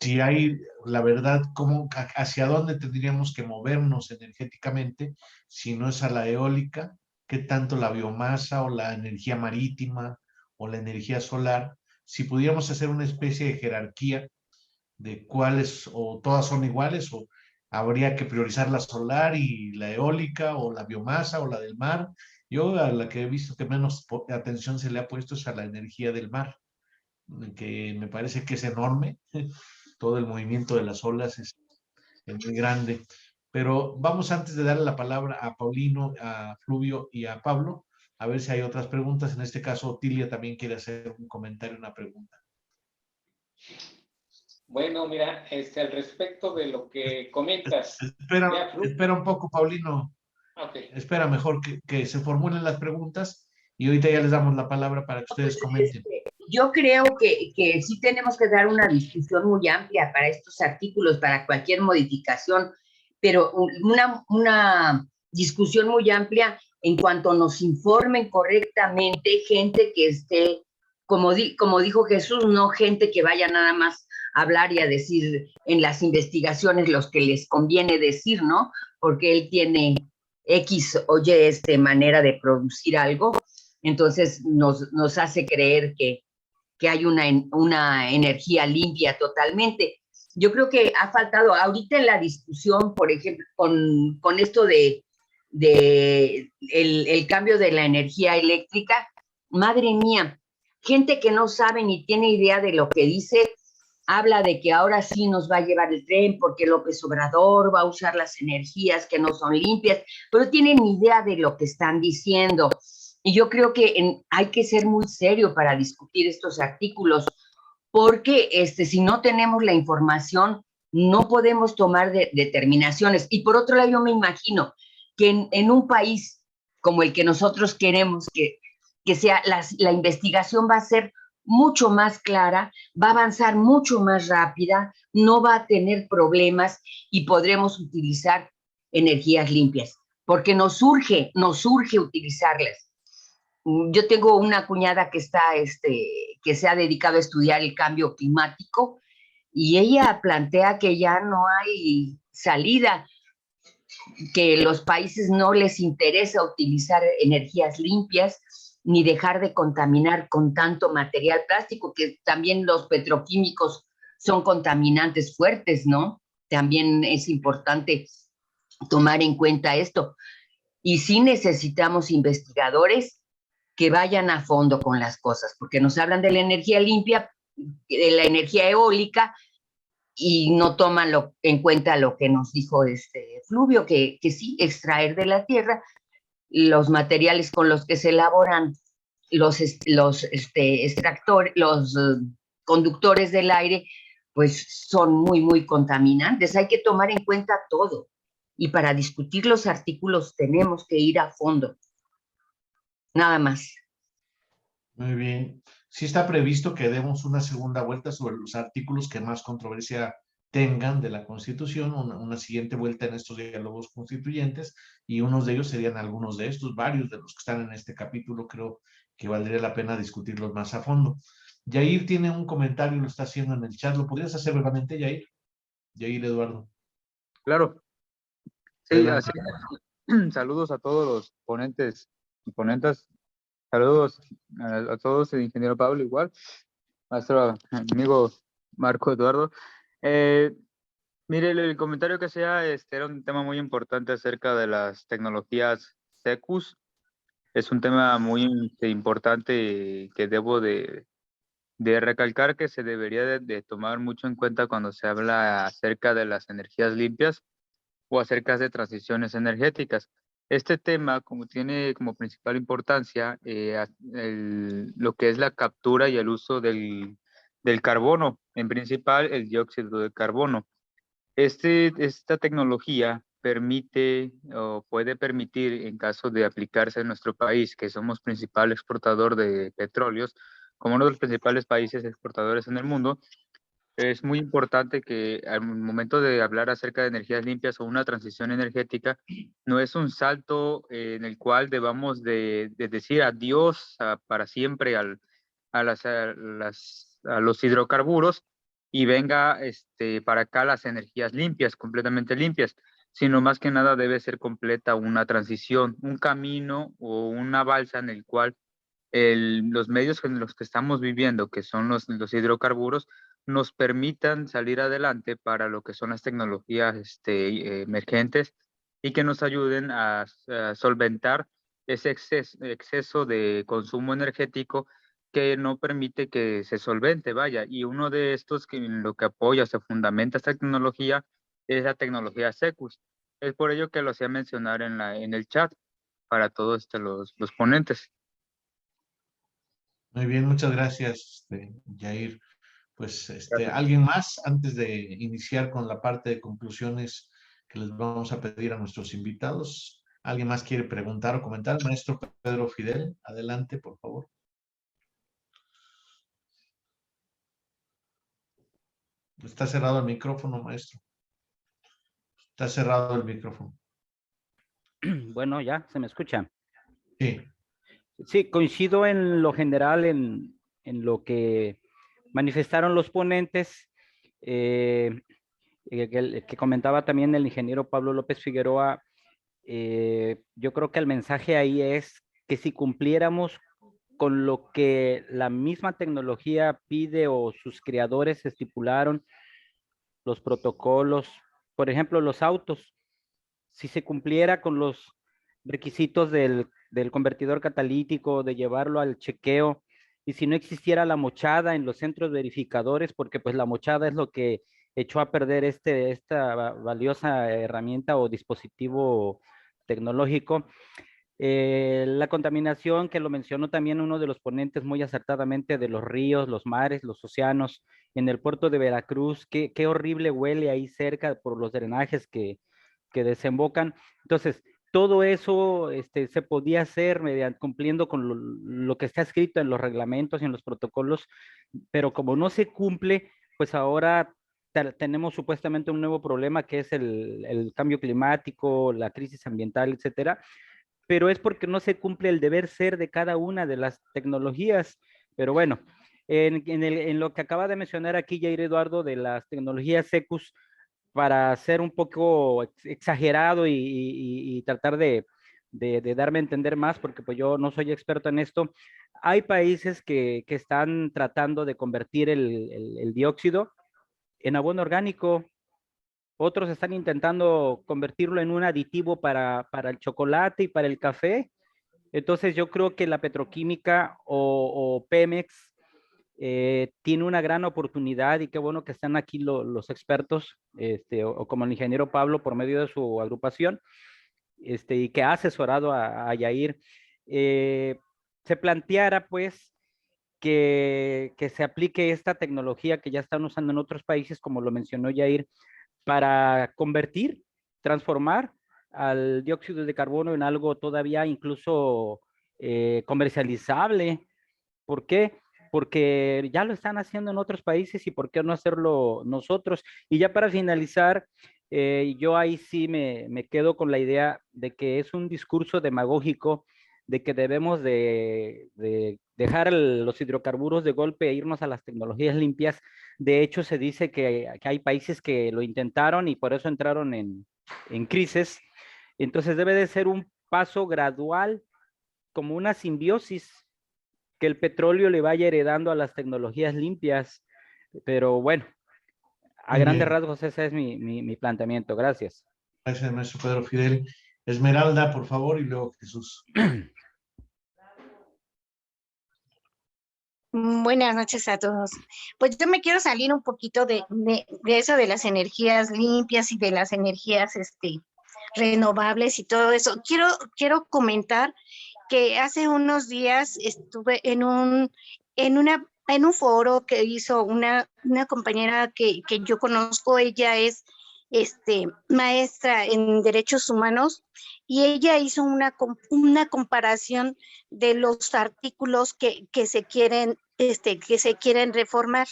si hay, la verdad, hacia dónde tendríamos que movernos energéticamente si no es a la eólica, qué tanto la biomasa o la energía marítima o la energía solar, si pudiéramos hacer una especie de jerarquía de cuáles o todas son iguales o habría que priorizar la solar y la eólica o la biomasa o la del mar, Yo a la que he visto que menos atención se le ha puesto es a la energía del mar, que me parece que es enorme. Todo el movimiento de las olas es muy grande. Pero vamos antes de darle la palabra a Paulino, a Fluvio y a Pablo, a ver si hay otras preguntas. En este caso, Otilia también quiere hacer un comentario, una pregunta. Bueno, mira, al respecto de lo que comentas, Espera, espera un poco, Paulino. Okay. Espera mejor que se formulen las preguntas y ahorita ya les damos la palabra para que ustedes comenten. Yo creo que sí tenemos que dar una discusión muy amplia para estos artículos, para cualquier modificación, pero una discusión muy amplia en cuanto nos informen correctamente, gente que esté, como dijo Jesús, no gente que vaya nada más a hablar y a decir en las investigaciones los que les conviene decir, ¿no? Porque él tiene X o Y manera de producir algo, entonces nos hace creer que hay una energía limpia totalmente. Yo creo que ha faltado ahorita en la discusión, por ejemplo, con esto de el cambio de la energía eléctrica, madre mía, gente que no sabe ni tiene idea de lo que dice, habla de que ahora sí nos va a llevar el tren porque López Obrador va a usar las energías que no son limpias, pero tienen idea de lo que están diciendo. Y yo creo que hay que ser muy serio para discutir estos artículos, porque si no tenemos la información, no podemos tomar determinaciones. Y por otro lado, yo me imagino que en un país como el que nosotros queremos que sea, la investigación va a ser mucho más clara, va a avanzar mucho más rápida, no va a tener problemas y podremos utilizar energías limpias, porque nos urge utilizarlas. Yo tengo una cuñada que se ha dedicado a estudiar el cambio climático y ella plantea que ya no hay salida, que los países no les interesa utilizar energías limpias ni dejar de contaminar con tanto material plástico, que también los petroquímicos son contaminantes fuertes, ¿no? También es importante tomar en cuenta esto. Y sí necesitamos investigadores que vayan a fondo con las cosas, porque nos hablan de la energía limpia, de la energía eólica, y no toman en cuenta lo que nos dijo Fluvio, que sí, extraer de la tierra los materiales con los que se elaboran extractores, los conductores del aire, pues son muy, muy contaminantes. Hay que tomar en cuenta todo. Y para discutir los artículos tenemos que ir a fondo. Nada más. Muy bien. Sí está previsto que demos una segunda vuelta sobre los artículos que más controversia tengan de la Constitución, una siguiente vuelta en estos diálogos constituyentes, y unos de ellos serían algunos de estos, varios de los que están en este capítulo, creo que valdría la pena discutirlos más a fondo. Yair tiene un comentario, lo está haciendo en el chat. ¿Lo podrías hacer brevemente, Yair? Yair Eduardo. Claro. Sí, Adelante. así. Saludos a todos los ponentes y ponentas. Saludos a todos, el ingeniero Pablo igual, nuestro amigo Marco Eduardo. Mire, el comentario que hacía era un tema muy importante acerca de las tecnologías SECUS. Es un tema muy importante que debo de recalcar, que se debería de tomar mucho en cuenta cuando se habla acerca de las energías limpias o acerca de transiciones energéticas. Este tema tiene como principal importancia lo que es la captura y el uso del carbono, en principal el dióxido de carbono. Esta tecnología permite o puede permitir, en caso de aplicarse en nuestro país, que somos principal exportador de petróleos, como uno de los principales países exportadores en el mundo, es muy importante que al momento de hablar acerca de energías limpias o una transición energética, no es un salto en el cual debamos de decir adiós para siempre a los hidrocarburos y venga para acá las energías limpias, completamente limpias, sino más que nada debe ser completa una transición, un camino o una balsa en el cual los medios en los que estamos viviendo, que son los hidrocarburos, nos permitan salir adelante para lo que son las tecnologías emergentes y que nos ayuden a solventar ese exceso de consumo energético que no permite que se solvente, vaya. Y uno de estos que en lo que apoya, se fundamenta esta tecnología, es la tecnología Secus. Es por ello que lo hacía mencionar en el chat para todos los ponentes. Muy bien, muchas gracias, Yair. Pues, Gracias. ¿alguien más antes de iniciar con la parte de conclusiones que les vamos a pedir a nuestros invitados? ¿Alguien más quiere preguntar o comentar? Maestro Pedro Fidel, adelante, por favor. Está cerrado el micrófono, maestro. Está cerrado el micrófono. Bueno, ya, ¿se me escucha? Sí. Sí, coincido en lo general en lo que manifestaron los ponentes, que comentaba también el ingeniero Pablo López Figueroa. Yo creo que el mensaje ahí es que si cumpliéramos con lo que la misma tecnología pide o sus creadores estipularon, los protocolos, por ejemplo, los autos, si se cumpliera con los requisitos del convertidor catalítico, de llevarlo al chequeo, y si no existiera la mochada en los centros verificadores, porque pues la mochada es lo que echó a perder esta valiosa herramienta o dispositivo tecnológico. La contaminación, que lo mencionó también uno de los ponentes muy acertadamente, de los ríos, los mares, los océanos, en el puerto de Veracruz, qué horrible huele ahí cerca por los drenajes que desembocan. Entonces, todo eso se podía hacer cumpliendo con lo que está escrito en los reglamentos y en los protocolos, pero como no se cumple, pues ahora tenemos supuestamente un nuevo problema, que es el cambio climático, la crisis ambiental, etcétera, pero es porque no se cumple el deber ser de cada una de las tecnologías. Pero bueno, en lo que acaba de mencionar aquí Jair Eduardo de las tecnologías Secus, para ser un poco exagerado y tratar de darme a entender más, porque pues yo no soy experto en esto, hay países que están tratando de convertir el dióxido en abono orgánico. Otros están intentando convertirlo en un aditivo para el chocolate y para el café. Entonces yo creo que la petroquímica o Pemex tiene una gran oportunidad, y qué bueno que están aquí los expertos, o como el ingeniero Pablo por medio de su agrupación, y que ha asesorado a Yair. Se planteara pues que se aplique esta tecnología que ya están usando en otros países, como lo mencionó Yair, para convertir, transformar al dióxido de carbono en algo todavía incluso comercializable. ¿Por qué? Porque ya lo están haciendo en otros países, y ¿por qué no hacerlo nosotros? Y ya para finalizar, yo ahí sí me quedo con la idea de que es un discurso demagógico, de que debemos de dejar los hidrocarburos de golpe e irnos a las tecnologías limpias. De hecho, se dice que hay países que lo intentaron y por eso entraron en crisis. Entonces debe de ser un paso gradual, como una simbiosis, que el petróleo le vaya heredando a las tecnologías limpias. Pero bueno, a Muy grandes bien. rasgos ese es mi planteamiento. Gracias. Gracias, maestro Pedro Fidel. Esmeralda, por favor, y luego Jesús. Buenas noches a todos. Pues yo me quiero salir un poquito de eso de las energías limpias y de las energías renovables y todo eso. Quiero comentar que hace unos días estuve en un foro que hizo una compañera que yo conozco. Ella es maestra en derechos humanos, y ella hizo una comparación de los artículos que se quieren reformar.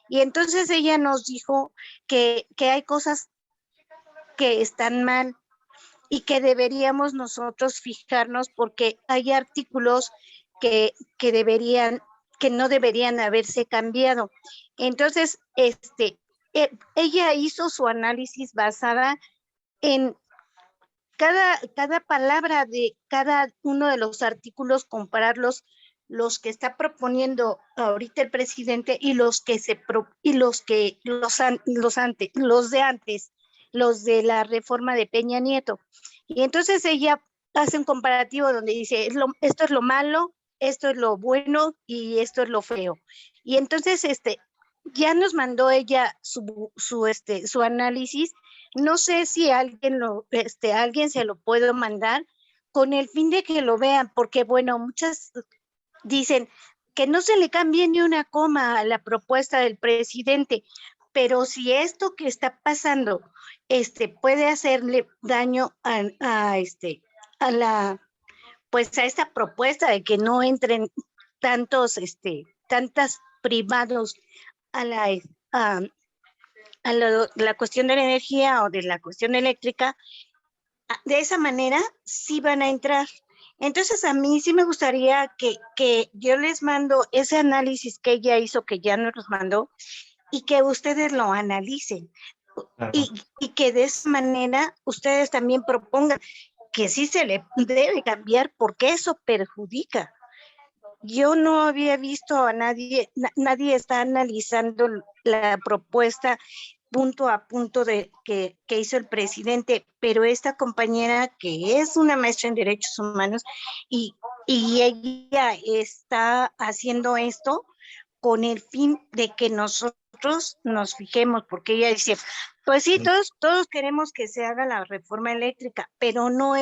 Y entonces ella nos dijo que hay cosas que están mal y que deberíamos nosotros fijarnos, porque hay artículos que no deberían haberse cambiado. Entonces, ella hizo su análisis basada en cada palabra de cada uno de los artículos, compararlos, los que está proponiendo ahorita el presidente y los de antes, los de la reforma de Peña Nieto. Y entonces ella hace un comparativo donde dice, esto es lo malo, esto es lo bueno y esto es lo feo. Y entonces, ya nos mandó ella su análisis. No sé si alguien se lo puedo mandar con el fin de que lo vean, porque bueno, muchas dicen que no se le cambie ni una coma a la propuesta del presidente, pero si esto que está pasando puede hacerle daño a esta propuesta de que no entren tantas privados a la cuestión de la energía o de la cuestión eléctrica, de esa manera sí van a entrar. Entonces a mí sí me gustaría que yo les mando ese análisis que ella hizo, que ya nos los mandó, y que ustedes lo analicen. Claro. Y que de esa manera ustedes también propongan que sí se le debe cambiar porque eso perjudica. Yo no había visto a nadie está analizando la propuesta punto a punto que hizo el presidente, pero esta compañera que es una maestra en derechos humanos y ella está haciendo esto con el fin de que nosotros nos fijemos, porque ella dice, pues sí, todos queremos que se haga la reforma eléctrica, pero no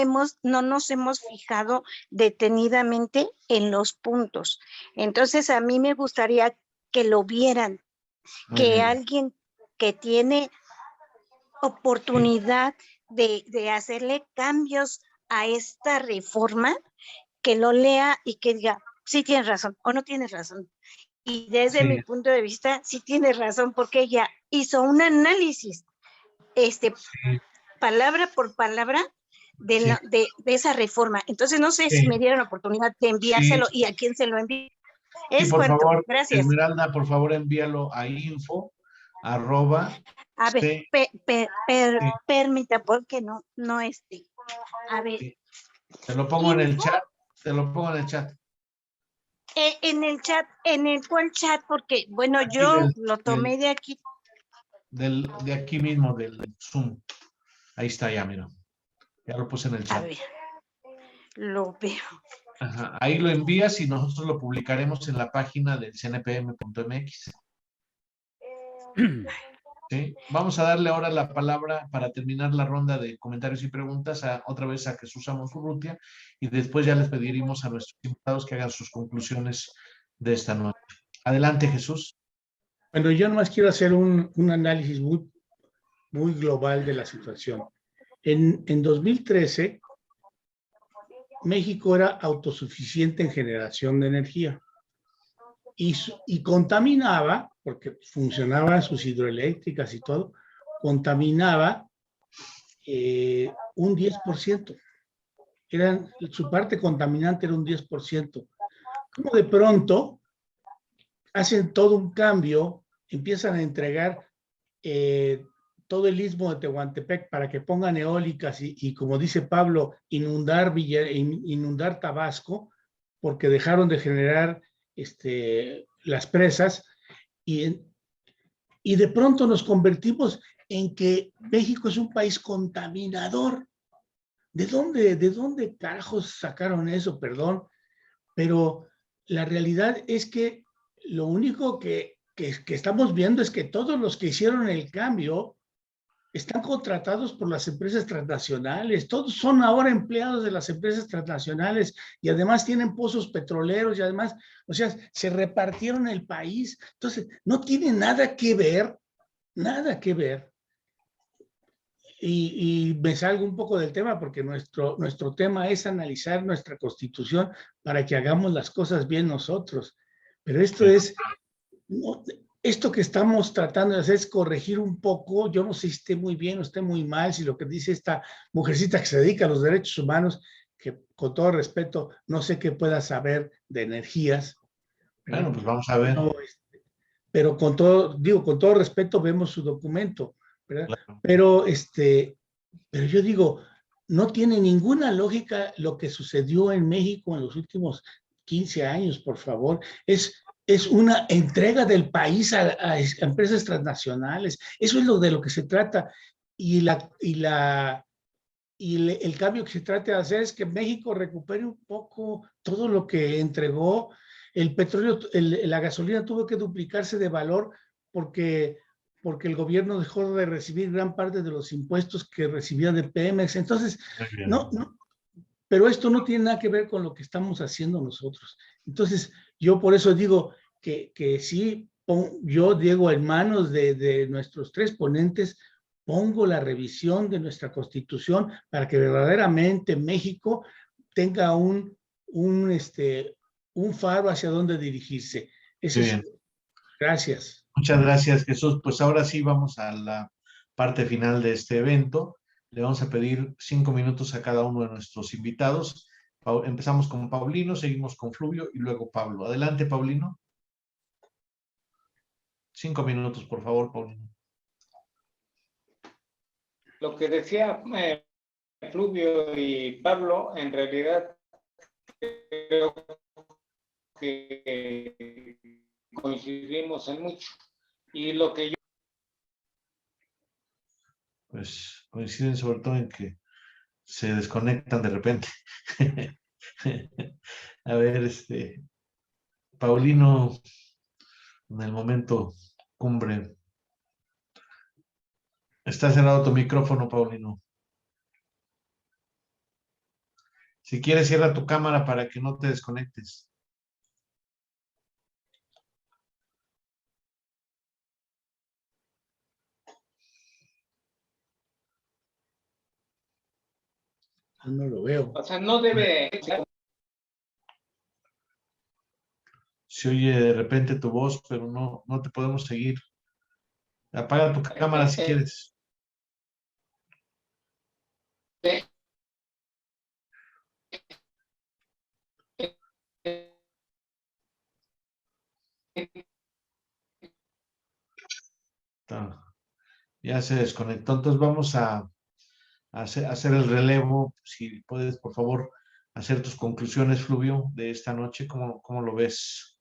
nos hemos fijado detenidamente en los puntos. Entonces a mí me gustaría que lo vieran, que alguien que tiene oportunidad de hacerle cambios a esta reforma, que lo lea y que diga, sí tienes razón o no tienes razón. Y desde mi punto de vista, sí tienes razón, porque ella hizo un análisis, palabra por palabra, de esa reforma. Entonces, no sé si me dieron la oportunidad de enviárselo y a quién se lo envíe. Sí, por favor, gracias. Esmeralda, por favor, envíalo a info@. A ver, permita, porque no, a ver. Sí. Te lo pongo en el chat, En el chat, ¿cuál chat? Porque, bueno, aquí yo lo tomé de aquí. De aquí mismo, del Zoom. Ahí está ya, mira. Ya lo puse en el chat. A ver, lo veo. Ajá. Ahí lo envías y nosotros lo publicaremos en la página del cnpm.mx. ¿Sí? Vamos a darle ahora la palabra para terminar la ronda de comentarios y preguntas otra vez a Jesús Amos Urrutia, y después ya les pediremos a nuestros invitados que hagan sus conclusiones de esta noche. Adelante, Jesús. Bueno, yo nomás quiero hacer un análisis muy global de la situación. En 2013, México era autosuficiente en generación de energía y contaminaba, porque funcionaban sus hidroeléctricas y todo, contaminaba un 10%. Su parte contaminante era un 10%. Como de pronto hacen todo un cambio, empiezan a entregar todo el istmo de Tehuantepec para que pongan eólicas y como dice Pablo, inundar Tabasco, porque dejaron de generar las presas, y de pronto nos convertimos en que México es un país contaminador. ¿De dónde carajos sacaron eso? Perdón, pero la realidad es que lo único que estamos viendo es que todos los que hicieron el cambio están contratados por las empresas transnacionales, todos son ahora empleados de las empresas transnacionales y además tienen pozos petroleros y además, o sea, se repartieron el país. Entonces, no tiene nada que ver. Y me salgo un poco del tema porque nuestro tema es analizar nuestra Constitución para que hagamos las cosas bien nosotros. Pero esto que estamos tratando de hacer es corregir un poco. Yo no sé si esté muy bien o esté muy mal, si lo que dice esta mujercita que se dedica a los derechos humanos, que con todo respeto, no sé qué pueda saber de energías. Bueno, pues vamos a ver. Pero con todo respeto vemos su documento, ¿verdad? Claro. Pero yo digo, no tiene ninguna lógica lo que sucedió en México en los últimos 15 años, por favor. Es una entrega del país a empresas transnacionales. Eso es de lo que se trata. Y el cambio que se trata de hacer es que México recupere un poco todo lo que entregó. El petróleo, la gasolina tuvo que duplicarse de valor porque el gobierno dejó de recibir gran parte de los impuestos que recibía de Pemex. Entonces, no, pero esto no tiene nada que ver con lo que estamos haciendo nosotros. Entonces, yo por eso digo que sí, yo, Diego, en manos de nuestros tres ponentes, pongo la revisión de nuestra Constitución para que verdaderamente México tenga un faro hacia dónde dirigirse. Eso es. Gracias. Muchas gracias, Jesús. Pues ahora sí vamos a la parte final de este evento. Le vamos a pedir 5 minutos a cada uno de nuestros invitados. Empezamos con Paulino, seguimos con Fluvio y luego Pablo. Adelante, Paulino. 5 minutos, por favor, Paulino. Lo que decía Fluvio y Pablo, en realidad creo que coincidimos en mucho. Y lo que yo... Pues coinciden sobre todo en que se desconectan de repente. A ver, Paulino, en el momento cumbre. Está cerrado tu micrófono, Paulino. Si quieres, cierra tu cámara para que no te desconectes. No lo veo. O sea, no debe... Se oye de repente tu voz, pero no te podemos seguir. Apaga tu cámara si quieres. Ya se desconectó. Entonces vamos a hacer el relevo. Si puedes, por favor, hacer tus conclusiones, Fluvio, de esta noche. ¿Cómo lo ves?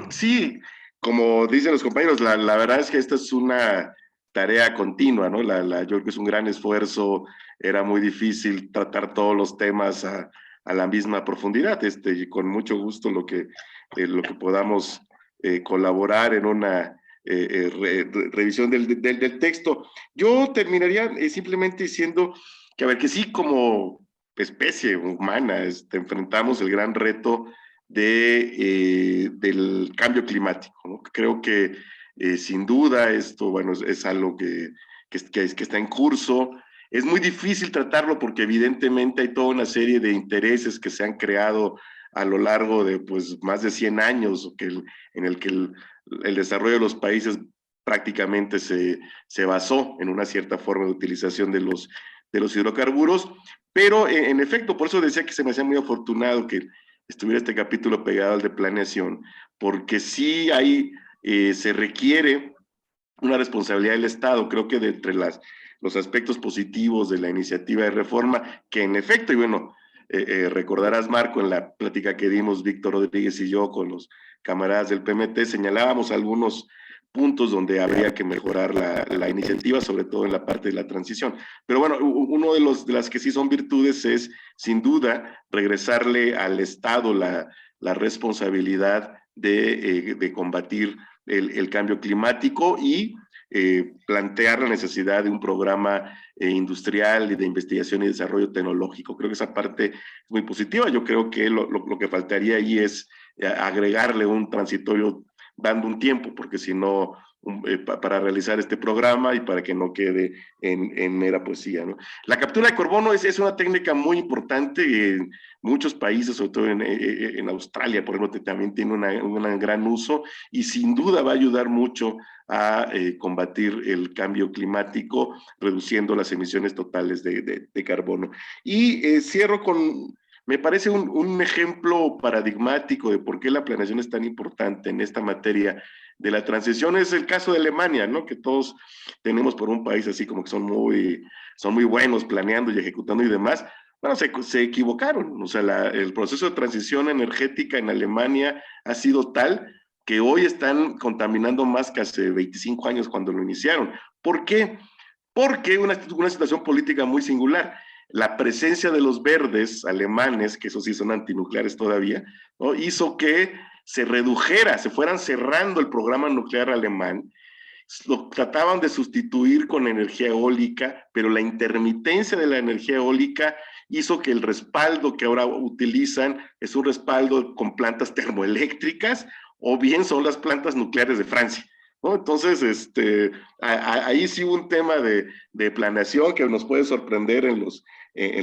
Sí, como dicen los compañeros, la verdad es que esta es una tarea continua, ¿no? Yo creo que es un gran esfuerzo, era muy difícil tratar todos los temas a la misma profundidad, y con mucho gusto lo que podamos colaborar en una revisión del texto. Yo terminaría simplemente diciendo que, a ver, que sí, como especie humana, enfrentamos el gran reto del cambio climático, ¿no? Creo que sin duda esto, bueno, es algo que está en curso. Es muy difícil tratarlo porque evidentemente hay toda una serie de intereses que se han creado a lo largo de pues más de 100 años en el que el desarrollo de los países prácticamente se basó en una cierta forma de utilización de los hidrocarburos, pero en efecto, por eso decía que se me hacía muy afortunado que estuviera este capítulo pegado al de planeación, porque sí se requiere una responsabilidad del Estado. Creo que de entre los aspectos positivos de la iniciativa de reforma, que en efecto, y bueno, recordarás, Marco, en la plática que dimos Víctor Rodríguez y yo con los camaradas del PMT, señalábamos algunos puntos donde habría que mejorar la iniciativa, sobre todo en la parte de la transición. Pero bueno, uno de las que sí son virtudes es, sin duda, regresarle al Estado la responsabilidad de combatir el cambio climático y plantear la necesidad de un programa industrial y de investigación y desarrollo tecnológico. Creo que esa parte es muy positiva. Yo creo que lo que faltaría ahí es agregarle un transitorio dando un tiempo, porque si no, para realizar este programa y para que no quede en mera poesía, ¿no? La captura de carbono es una técnica muy importante en muchos países, sobre todo en Australia, por ejemplo, también tiene un gran uso y sin duda va a ayudar mucho a combatir el cambio climático, reduciendo las emisiones totales de carbono. Y cierro con... Me parece un ejemplo paradigmático de por qué la planeación es tan importante en esta materia de la transición. Es el caso de Alemania, ¿no? Que todos tenemos por un país así como que son muy buenos planeando y ejecutando y demás. Bueno, se equivocaron. O sea, el proceso de transición energética en Alemania ha sido tal que hoy están contaminando más que hace 25 años cuando lo iniciaron. ¿Por qué? porque una situación política muy singular. La presencia de los verdes alemanes, que esos sí son antinucleares todavía, ¿no?, hizo que se redujera, se fueran cerrando el programa nuclear alemán. Lo trataban de sustituir con energía eólica, pero la intermitencia de la energía eólica hizo que el respaldo que ahora utilizan es un respaldo con plantas termoeléctricas, o bien son las plantas nucleares de Francia, ¿no? Entonces, ahí sí hubo un tema de planeación que nos puede sorprender en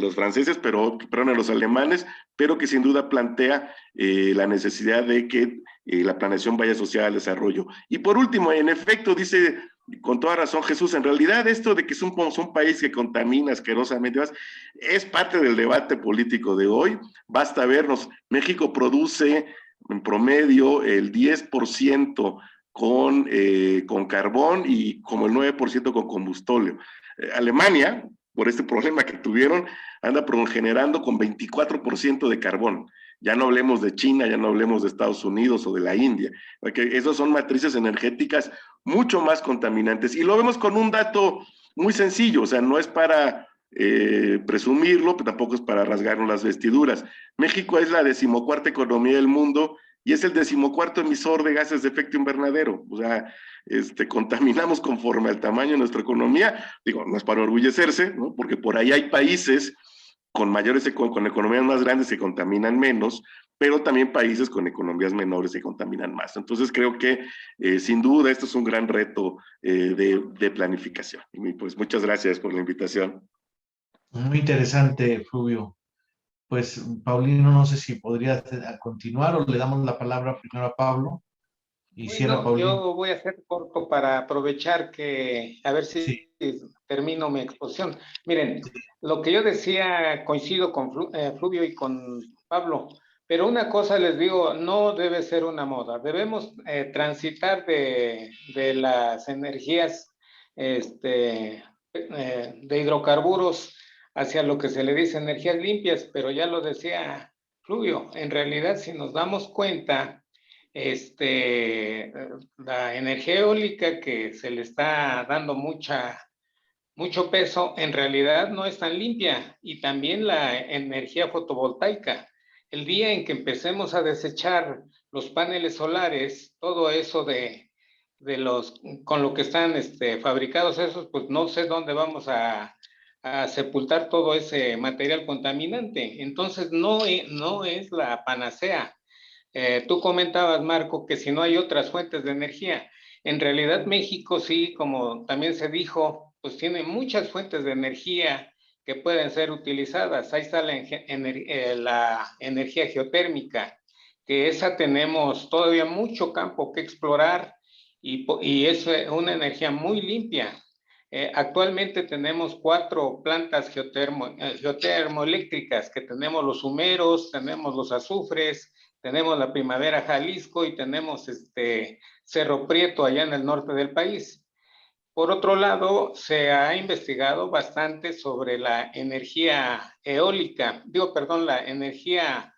los franceses, perdón, en los alemanes, pero que sin duda plantea la necesidad de que la planeación vaya asociada al desarrollo. Y por último, en efecto, dice con toda razón Jesús, en realidad esto de que es un país que contamina asquerosamente, es parte del debate político de hoy. Basta vernos, México produce en promedio el 10% con carbón y como el 9% con combustóleo. Alemania, por este problema que tuvieron, anda generando con 24% de carbón. Ya no hablemos de China, ya no hablemos de Estados Unidos o de la India, porque esas son matrices energéticas mucho más contaminantes. Y lo vemos con un dato muy sencillo, o sea, no es para presumirlo, pero tampoco es para rasgarnos las vestiduras. México es la 14ª economía del mundo y es el 14º emisor de gases de efecto invernadero. O sea, contaminamos conforme al tamaño de nuestra economía. Digo, no es para orgullecerse, ¿no?, porque por ahí hay países con economías más grandes que contaminan menos, pero también países con economías menores que contaminan más. Entonces creo que sin duda esto es un gran reto de planificación. Y pues muchas gracias por la invitación. Muy interesante, Fluvio. Pues, Paulino, no sé si podría continuar o le damos la palabra primero a Pablo y cierra Bueno, Paulino. yo voy a hacer corto para aprovechar a ver si Sí. termino mi exposición. Miren, lo que yo decía, coincido con Fluvio y con Pablo, pero una cosa les digo, no debe ser una moda. Debemos transitar de las energías de hidrocarburos hacia lo que se le dice energías limpias, pero ya lo decía Fluvio, en realidad si nos damos cuenta, la energía eólica que se le está dando mucho peso, en realidad no es tan limpia, y también la energía fotovoltaica. El día en que empecemos a desechar los paneles solares, todo eso con lo que están fabricados esos, pues no sé dónde vamos a sepultar todo ese material contaminante. Entonces no es la panacea. Tú comentabas, Marco, que si no hay otras fuentes de energía, en realidad México sí, como también se dijo, pues tiene muchas fuentes de energía que pueden ser utilizadas. Ahí está la energía geotérmica, que esa tenemos todavía mucho campo que explorar y es una energía muy limpia. Actualmente tenemos 4 plantas geotermoeléctricas, que tenemos los humeros, tenemos los azufres, tenemos la Primavera Jalisco y tenemos Cerro Prieto allá en el norte del país. Por otro lado, se ha investigado bastante sobre la energía eólica, la energía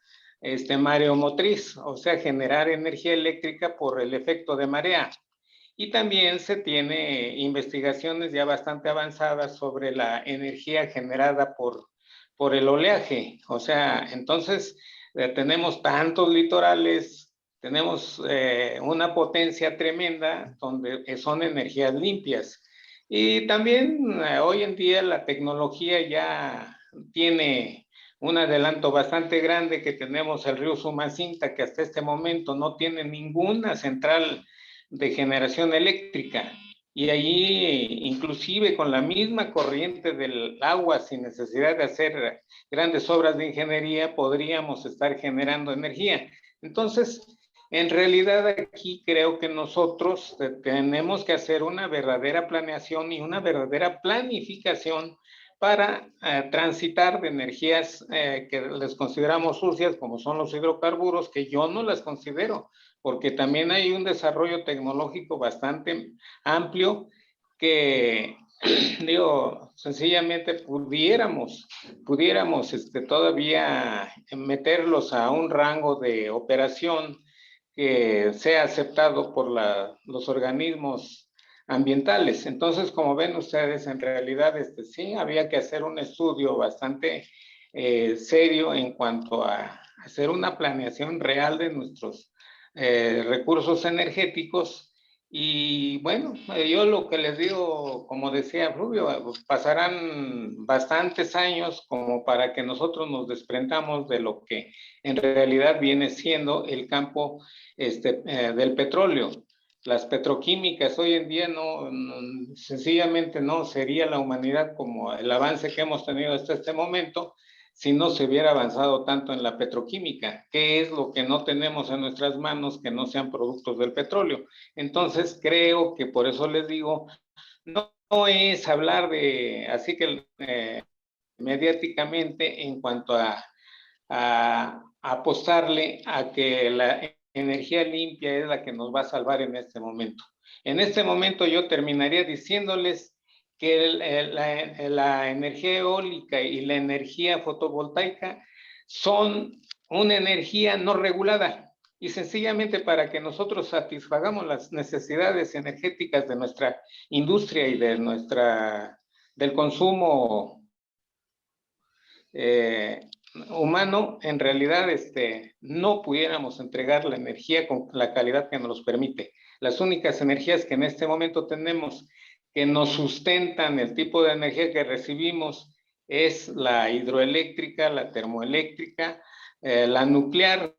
mareomotriz, o sea, generar energía eléctrica por el efecto de marea. Y también se tiene investigaciones ya bastante avanzadas sobre la energía generada por el oleaje. O sea, entonces tenemos tantos litorales, tenemos una potencia tremenda donde son energías limpias. Y también hoy en día la tecnología ya tiene un adelanto bastante grande, que tenemos el río Sumacinta, que hasta este momento no tiene ninguna central de generación eléctrica, y allí inclusive con la misma corriente del agua, sin necesidad de hacer grandes obras de ingeniería, podríamos estar generando energía. Entonces, en realidad aquí creo que nosotros tenemos que hacer una verdadera planeación y una verdadera planificación para transitar de energías que les consideramos sucias, como son los hidrocarburos, que yo no las considero, porque también hay un desarrollo tecnológico bastante amplio que, digo, sencillamente pudiéramos todavía meterlos a un rango de operación que sea aceptado por los organismos ambientales. Entonces, como ven ustedes, en realidad sí había que hacer un estudio bastante serio en cuanto a hacer una planeación real de nuestros recursos energéticos. Y bueno, yo lo que les digo, como decía Rubio, pues pasarán bastantes años como para que nosotros nos desprendamos de lo que en realidad viene siendo el campo del petróleo. Las petroquímicas hoy en día sencillamente no sería la humanidad como el avance que hemos tenido hasta este momento si no se hubiera avanzado tanto en la petroquímica. ¿Qué es lo que no tenemos en nuestras manos que no sean productos del petróleo? Entonces creo que por eso les digo, no es hablar de, así que mediáticamente en cuanto a apostarle a que la energía limpia es la que nos va a salvar en este momento. En este momento yo terminaría diciéndoles que la energía eólica y la energía fotovoltaica son una energía no regulada y sencillamente para que nosotros satisfagamos las necesidades energéticas de nuestra industria y del consumo humano, en realidad no pudiéramos entregar la energía con la calidad que nos permite. Las únicas energías que en este momento tenemos que nos sustentan el tipo de energía que recibimos es la hidroeléctrica, la termoeléctrica, la nuclear.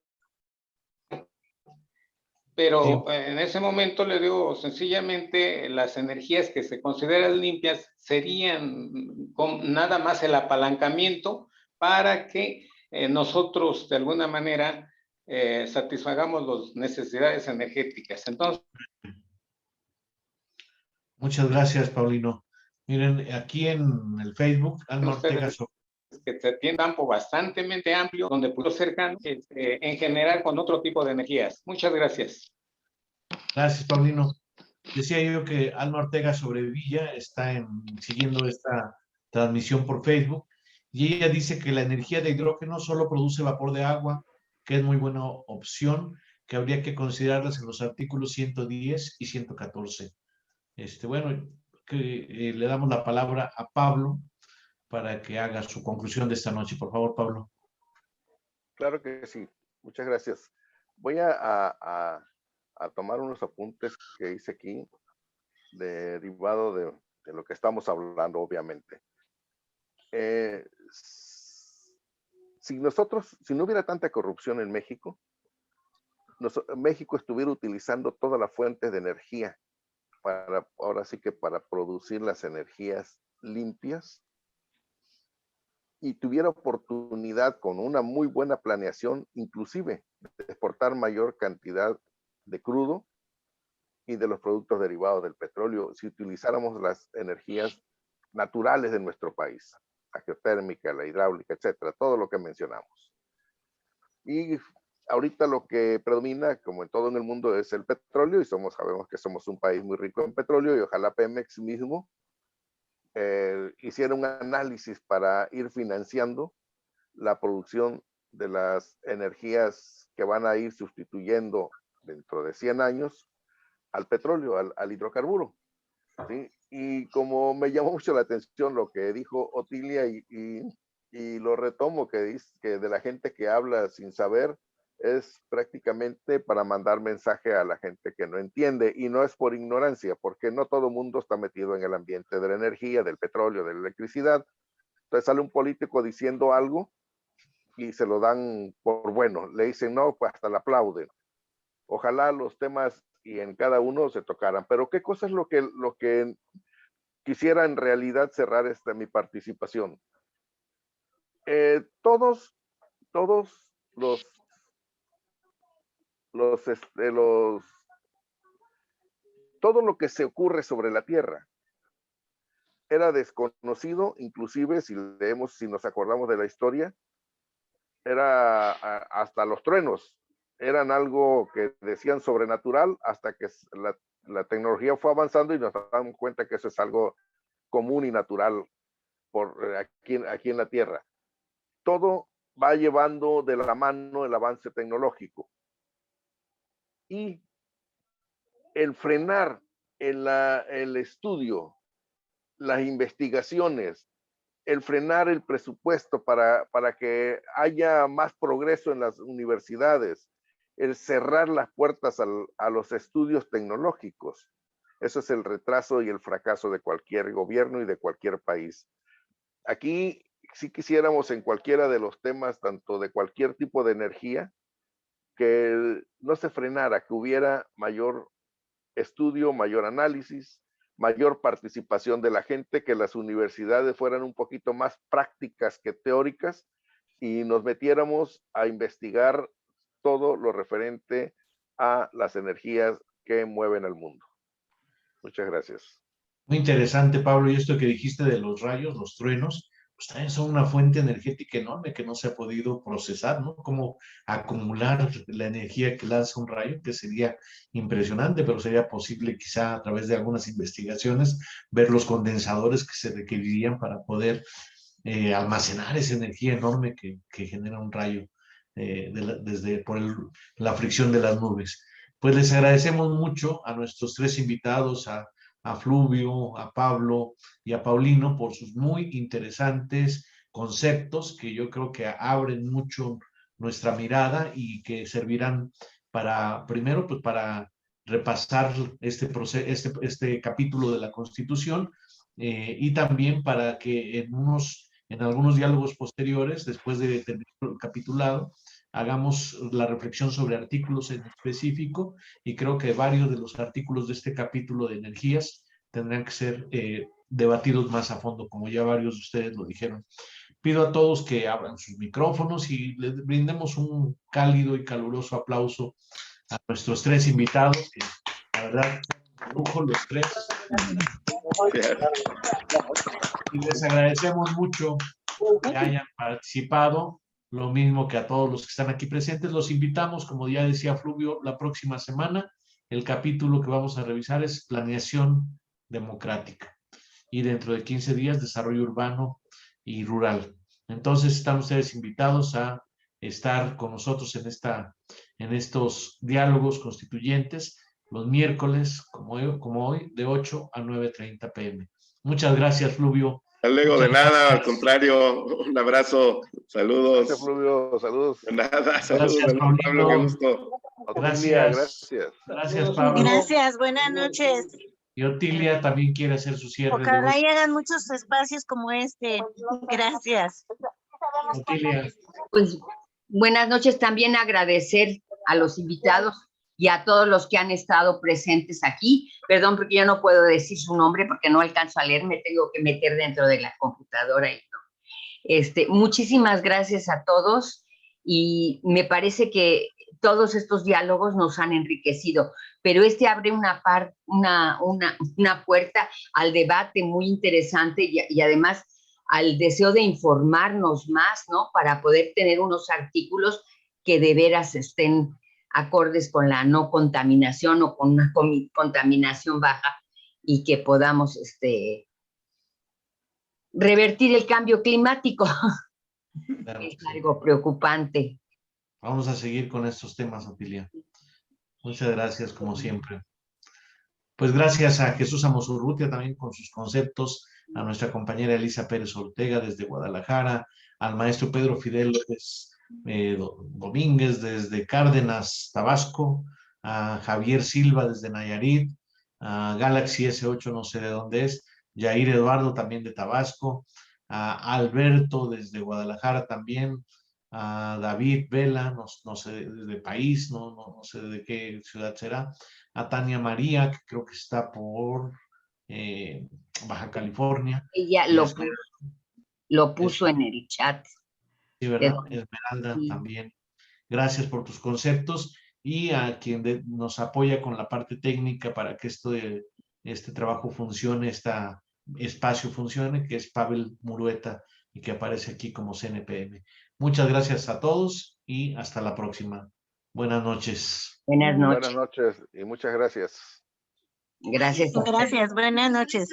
Pero en ese momento le digo, sencillamente las energías que se consideran limpias serían con nada más el apalancamiento para que nosotros de alguna manera satisfagamos las necesidades energéticas. Entonces, Muchas gracias, Paulino. Miren, aquí en el Facebook, Alma Ortega que tiene un campo bastante amplio donde puedo cercano en general con otro tipo de energías. Muchas gracias. Gracias, Paulino. Decía yo que Alma Ortega Sobrevilla está siguiendo esta transmisión por Facebook y ella dice que la energía de hidrógeno solo produce vapor de agua, que es muy buena opción, que habría que considerarlas en los artículos 110 y 114. Bueno, que le damos la palabra a Pablo para que haga su conclusión de esta noche. Por favor, Pablo. Claro que sí. Muchas gracias. Voy a tomar unos apuntes que hice aquí, derivado de lo que estamos hablando, obviamente. Si no hubiera tanta corrupción en México, México estuviera utilizando todas las fuentes de energía ahora sí que para producir las energías limpias y tuviera oportunidad con una muy buena planeación, inclusive de exportar mayor cantidad de crudo y de los productos derivados del petróleo, si utilizáramos las energías naturales de nuestro país, la geotérmica, la hidráulica, etcétera, todo lo que mencionamos. Y ahorita lo que predomina, como en todo en el mundo, es el petróleo y sabemos que somos un país muy rico en petróleo y ojalá Pemex mismo hiciera un análisis para ir financiando la producción de las energías que van a ir sustituyendo dentro de 100 años al petróleo, al hidrocarburo. ¿Sí? Y como me llamó mucho la atención lo que dijo Otilia y lo retomo, que dice que de la gente que habla sin saber, es prácticamente para mandar mensaje a la gente que no entiende, y no es por ignorancia, porque no todo el mundo está metido en el ambiente de la energía, del petróleo, de la electricidad. Entonces sale un político diciendo algo y se lo dan por bueno, le dicen no, pues hasta le aplauden. Ojalá los temas y en cada uno se tocaran, pero ¿qué cosa es lo que quisiera en realidad cerrar mi participación? Todos todo lo que se ocurre sobre la Tierra era desconocido, inclusive si nos acordamos de la historia, era hasta los truenos, eran algo que decían sobrenatural hasta que la tecnología fue avanzando y nos damos cuenta que eso es algo común y natural aquí en la Tierra. Todo va llevando de la mano el avance tecnológico. Y el frenar el estudio, las investigaciones, el frenar el presupuesto para que haya más progreso en las universidades, el cerrar las puertas a los estudios tecnológicos. Eso es el retraso y el fracaso de cualquier gobierno y de cualquier país. Aquí sí quisiéramos en cualquiera de los temas, tanto de cualquier tipo de energía, que no se frenara, que hubiera mayor estudio, mayor análisis, mayor participación de la gente, que las universidades fueran un poquito más prácticas que teóricas y nos metiéramos a investigar todo lo referente a las energías que mueven al mundo. Muchas gracias. Muy interesante, Pablo, y esto que dijiste de los rayos, los truenos, pues también son una fuente energética enorme que no se ha podido procesar, ¿no? Cómo acumular la energía que lanza un rayo, que sería impresionante, pero sería posible quizá a través de algunas investigaciones ver los condensadores que se requerirían para poder almacenar esa energía enorme que genera un rayo por la fricción de las nubes. Pues les agradecemos mucho a nuestros tres invitados, a Fluvio, a Pablo y a Paulino por sus muy interesantes conceptos que yo creo que abren mucho nuestra mirada y que servirán para, primero, pues para repasar este capítulo de la Constitución y también para que en algunos diálogos posteriores, después de terminar el capitulado, hagamos la reflexión sobre artículos en específico y creo que varios de los artículos de este capítulo de energías tendrán que ser debatidos más a fondo, como ya varios de ustedes lo dijeron. Pido a todos que abran sus micrófonos y les brindemos un cálido y caluroso aplauso a nuestros tres invitados, que la verdad, un lujo los tres. Y les agradecemos mucho que hayan participado, lo mismo que a todos los que están aquí presentes. Los invitamos, como ya decía Fluvio, la próxima semana. El capítulo que vamos a revisar es planeación democrática y dentro de 15 días desarrollo urbano y rural. Entonces están ustedes invitados a estar con nosotros en estos diálogos constituyentes los miércoles, como hoy, de 8 a 9:30 p.m. Muchas gracias, Fluvio. Alego, de nada, al contrario, un abrazo, saludos. Gracias, Fluvio, saludos. De nada, saludos, Gracias, Pablo, qué gusto. Gracias. Gracias, Pablo. Gracias, buenas noches. Y Otilia también quiere hacer su cierre. Ojalá y hagan muchos espacios como este. Gracias. Otilia. Pues buenas noches, también agradecer a los invitados y a todos los que han estado presentes aquí. Perdón, porque yo no puedo decir su nombre porque no alcanzo a leer, me tengo que meter dentro de la computadora. Y no. Muchísimas gracias a todos y me parece que todos estos diálogos nos han enriquecido, pero abre una puerta al debate muy interesante y además al deseo de informarnos más, ¿no? Para poder tener unos artículos que de veras estén acordes con la no contaminación o con una contaminación baja y que podamos revertir el cambio climático. Claro, es algo preocupante. Vamos a seguir con estos temas, Otilia. Muchas gracias, como siempre. Pues gracias a Jesús Amosurrutia también con sus conceptos, a nuestra compañera Elisa Pérez Ortega desde Guadalajara, al maestro Pedro Fidel López Domínguez desde Cárdenas, Tabasco, a Javier Silva desde Nayarit, a Galaxy S8 no sé de dónde es, Yair Eduardo también de Tabasco, a Alberto desde Guadalajara también, a David Vela, no sé de país, no sé de qué ciudad será, a Tania María, que creo que está por Baja California. Ella lo puso en el chat. Sí, ¿verdad? Esmeralda también. Gracias por tus conceptos y a quien nos apoya con la parte técnica para que este trabajo funcione, este espacio funcione, que es Pavel Murueta y que aparece aquí como CNPM. Muchas gracias a todos y hasta la próxima. Buenas noches. Buenas noches. Buenas noches y muchas gracias. Gracias. Gracias, buenas noches.